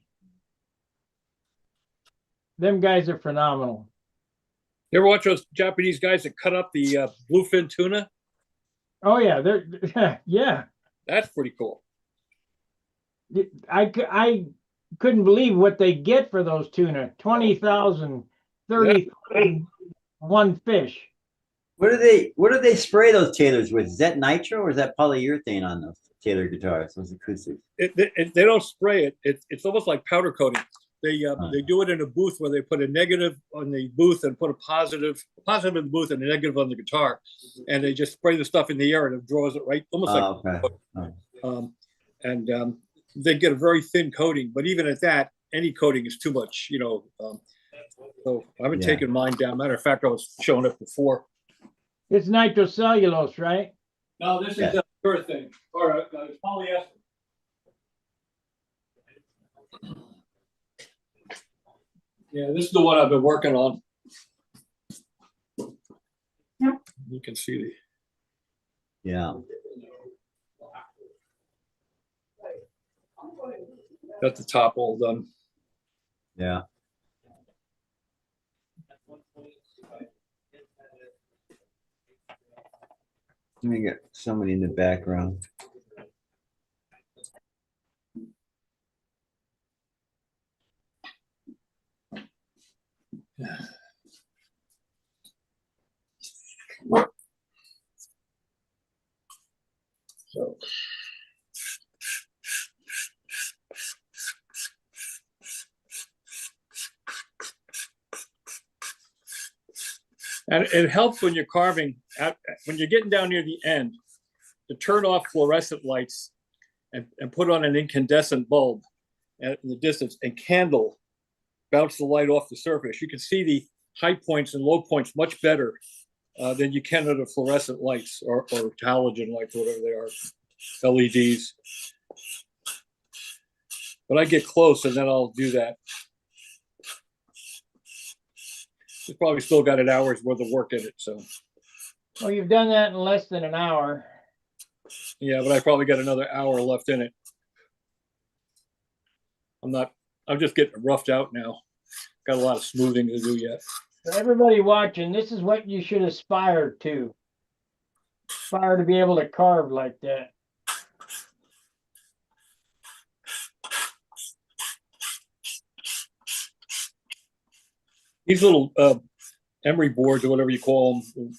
A: Them guys are phenomenal.
C: You ever watch those Japanese guys that cut up the bluefin tuna?
A: Oh yeah, they're yeah.
C: That's pretty cool.
A: I couldn't believe what they get for those tuna. 20,000, 30,000, one fish.
F: What do they spray those Taylors with? Is that nitro or is that polyurethane on those Taylor guitars, those acoustics?
C: They don't spray it. It's almost like powder coating. They do it in a booth where they put a negative on the booth and put a positive in the booth and a negative on the guitar, and they just spray the stuff in the air and it draws it right, almost like.
F: Okay.
C: And they get a very thin coating, but even at that, any coating is too much, So I haven't taken mine down. Matter of fact, I was showing it before.
A: It's nitrocellulose, right?
C: No, this is a pure thing, or it's polyester. Yeah, this is the one I've been working on.
A: Yep.
C: You can see the.
F: Yeah.
C: Got the top all done.
F: Yeah. Let me get somebody in the background.
C: So. And it helps when you're carving, when you're getting down near the end, to turn off fluorescent lights and put on an incandescent bulb at the distance and candle, bounce the light off the surface. You can see the high points and low points much better than you can under fluorescent lights or halogen lights, whatever they are, LEDs. But I get close and then I'll do that. It's probably still got an hour's worth of work in it. So,
A: well, you've done that in less than an hour.
C: Yeah, but I probably got another hour left in it. I'm just getting roughed out now. Got a lot of smoothing to do yet.
A: For everybody watching, this is what you should aspire to. Aspire to be able to carve like that.
C: These little emery boards or whatever you call them,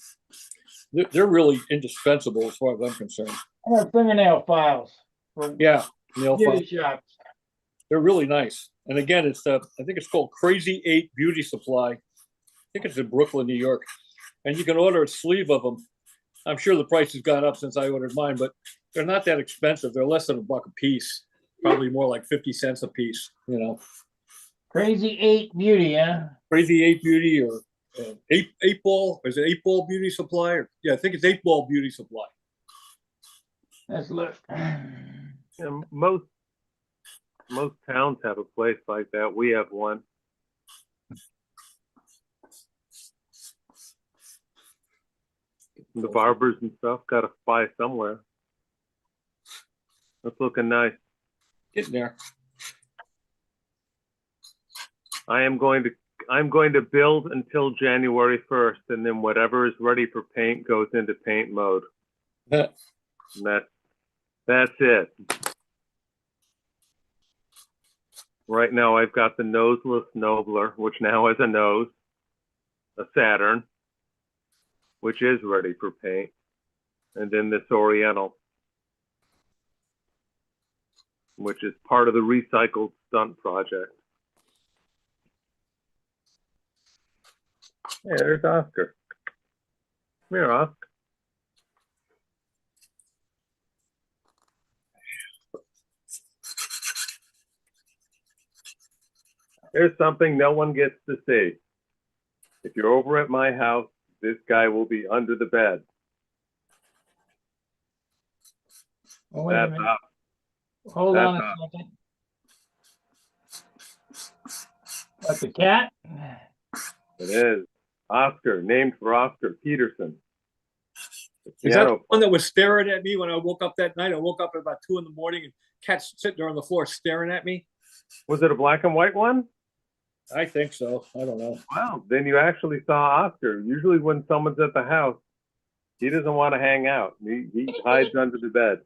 C: they're really indispensable as far as I'm concerned.
A: I have fingernail files.
C: Yeah, nail
A: beauty
C: files.
A: shops.
C: They're really nice. And again, I think it's called Crazy 8 Beauty Supply. I think it's in Brooklyn, New York. And you can order a sleeve of them. I'm sure the price has gone up since I ordered mine, but they're not that expensive. They're less than $1 a piece. Probably more like 50 cents a piece,
A: Crazy 8 Beauty, huh?
C: Crazy 8 Beauty or 8 Ball. Is it 8 Ball Beauty Supply? I think it's 8 Ball Beauty Supply.
A: Let's look.
H: And most
I: Most towns have a place like that. We have one. The barbers and stuff got to fly somewhere. That's looking nice.
C: Getting there.
I: I'm going to build until January 1st, and then whatever is ready for paint goes into paint mode. And that's it. Right now I've got the noseless Nobler, which now has a nose, a Saturn, which is ready for paint, and then this Oriental, which is part of the recycled stunt project. Hey, there's Oscar. Come here, Oscar. Here's something no one gets to see. If you're over at my house, this guy will be under the bed.
A: Oh, wait a
I: That's
A: minute.
I: up.
A: Hold
I: That's
A: on a
I: up.
A: second. What, the cat?
I: It is. Oscar, named for Oscar Peterson.
C: Is that the one that was staring at me when I woke up that night? I woke up at about 2 a.m. and cat's sitting there on the floor staring at me.
I: Was it a black and white one?
C: I think so. I don't know.
I: Wow. Then you actually saw Oscar. Usually when someone's at the house, he doesn't want to hang out. He hides under the bed.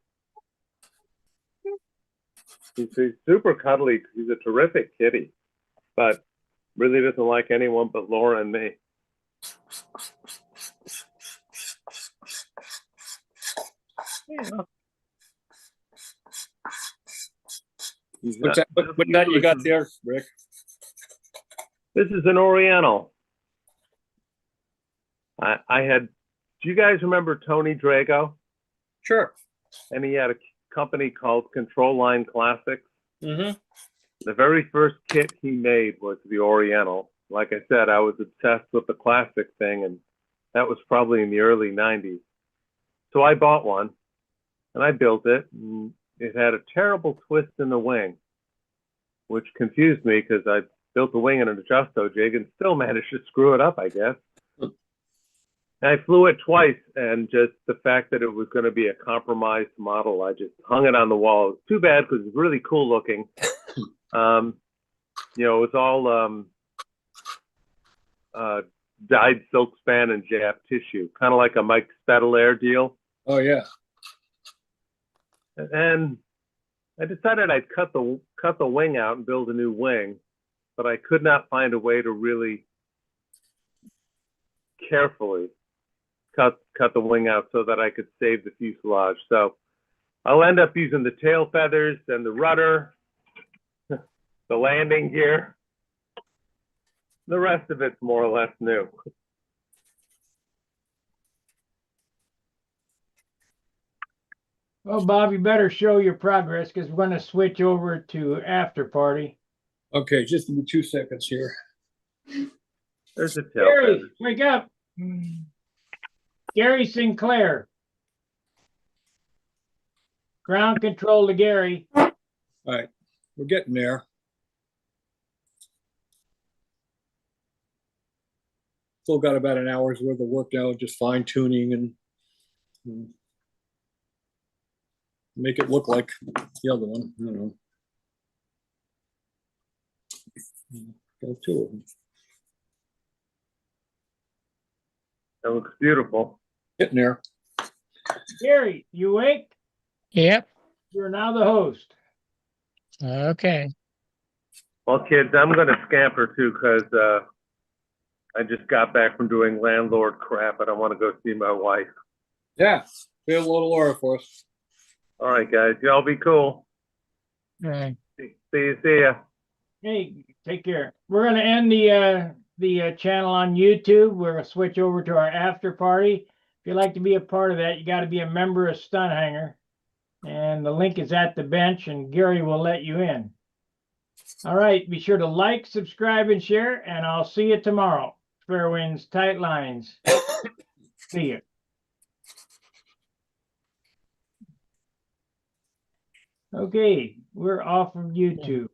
I: He's super cuddly. He's a terrific kitty, but really doesn't like anyone but Laura and me. Yeah.
C: What nut you got there, Rick?
I: This is an Oriental. I had, do you guys remember Tony Drago?
C: Sure.
I: And he had a company called Control Line Classics.
C: Mm-hmm.
I: The very first kit he made was the Oriental. Like I said, I was obsessed with the classic thing, and that was probably in the early 90s. So I bought one, and I built it. And it had a terrible twist in the wing, which confused me because I built the wing in an adjusto jig and still managed to screw it up, I guess. And I flew it twice, and just the fact that it was going to be a compromised model, I just hung it on the wall. It was too bad because it's really cool looking. You know, it was all dyed silk span and Jap tissue, kind of like a Mike Spetaler deal.
C: Oh yeah.
I: And I decided I'd cut the wing out and build a new wing, but I could not find a way to really carefully cut the wing out so that I could save the fuselage. So I'll end up using the tail feathers and the rudder, the landing gear. The rest of it's more or less new.
A: Well, Bob, you better show your progress because we're going to switch over to after party.
C: Okay, just give me 2 seconds here.
I: There's the tail
A: Gary,
I: feathers.
A: wake up. Gary Sinclair. Ground control to Gary.
C: All right, we're getting there. Still got about an hour's worth of work now, just fine tuning and make it look like the other one. I don't know. Got 2 of them.
I: That looks beautiful.
C: Getting there.
A: Gary, you awake?
B: Yep.
A: You're now the host.
B: Okay.
I: Well, kids, I'm going to scamper too because I just got back from doing landlord crap and I want to go see my wife.
C: Yeah, say hello to Laura for us.
I: All right, guys, y'all be cool.
B: All right.
I: See ya.
A: Hey, take care. We're going to end the channel on YouTube. We're going to switch over to our after party. If you'd like to be a part of that, you got to be a member of Stunt Hangar. And the link is at the bench, and Gary will let you in. All right, be sure to like, subscribe, and share, and I'll see you tomorrow. Fair winds, tight lines. See you. Okay, we're off of YouTube.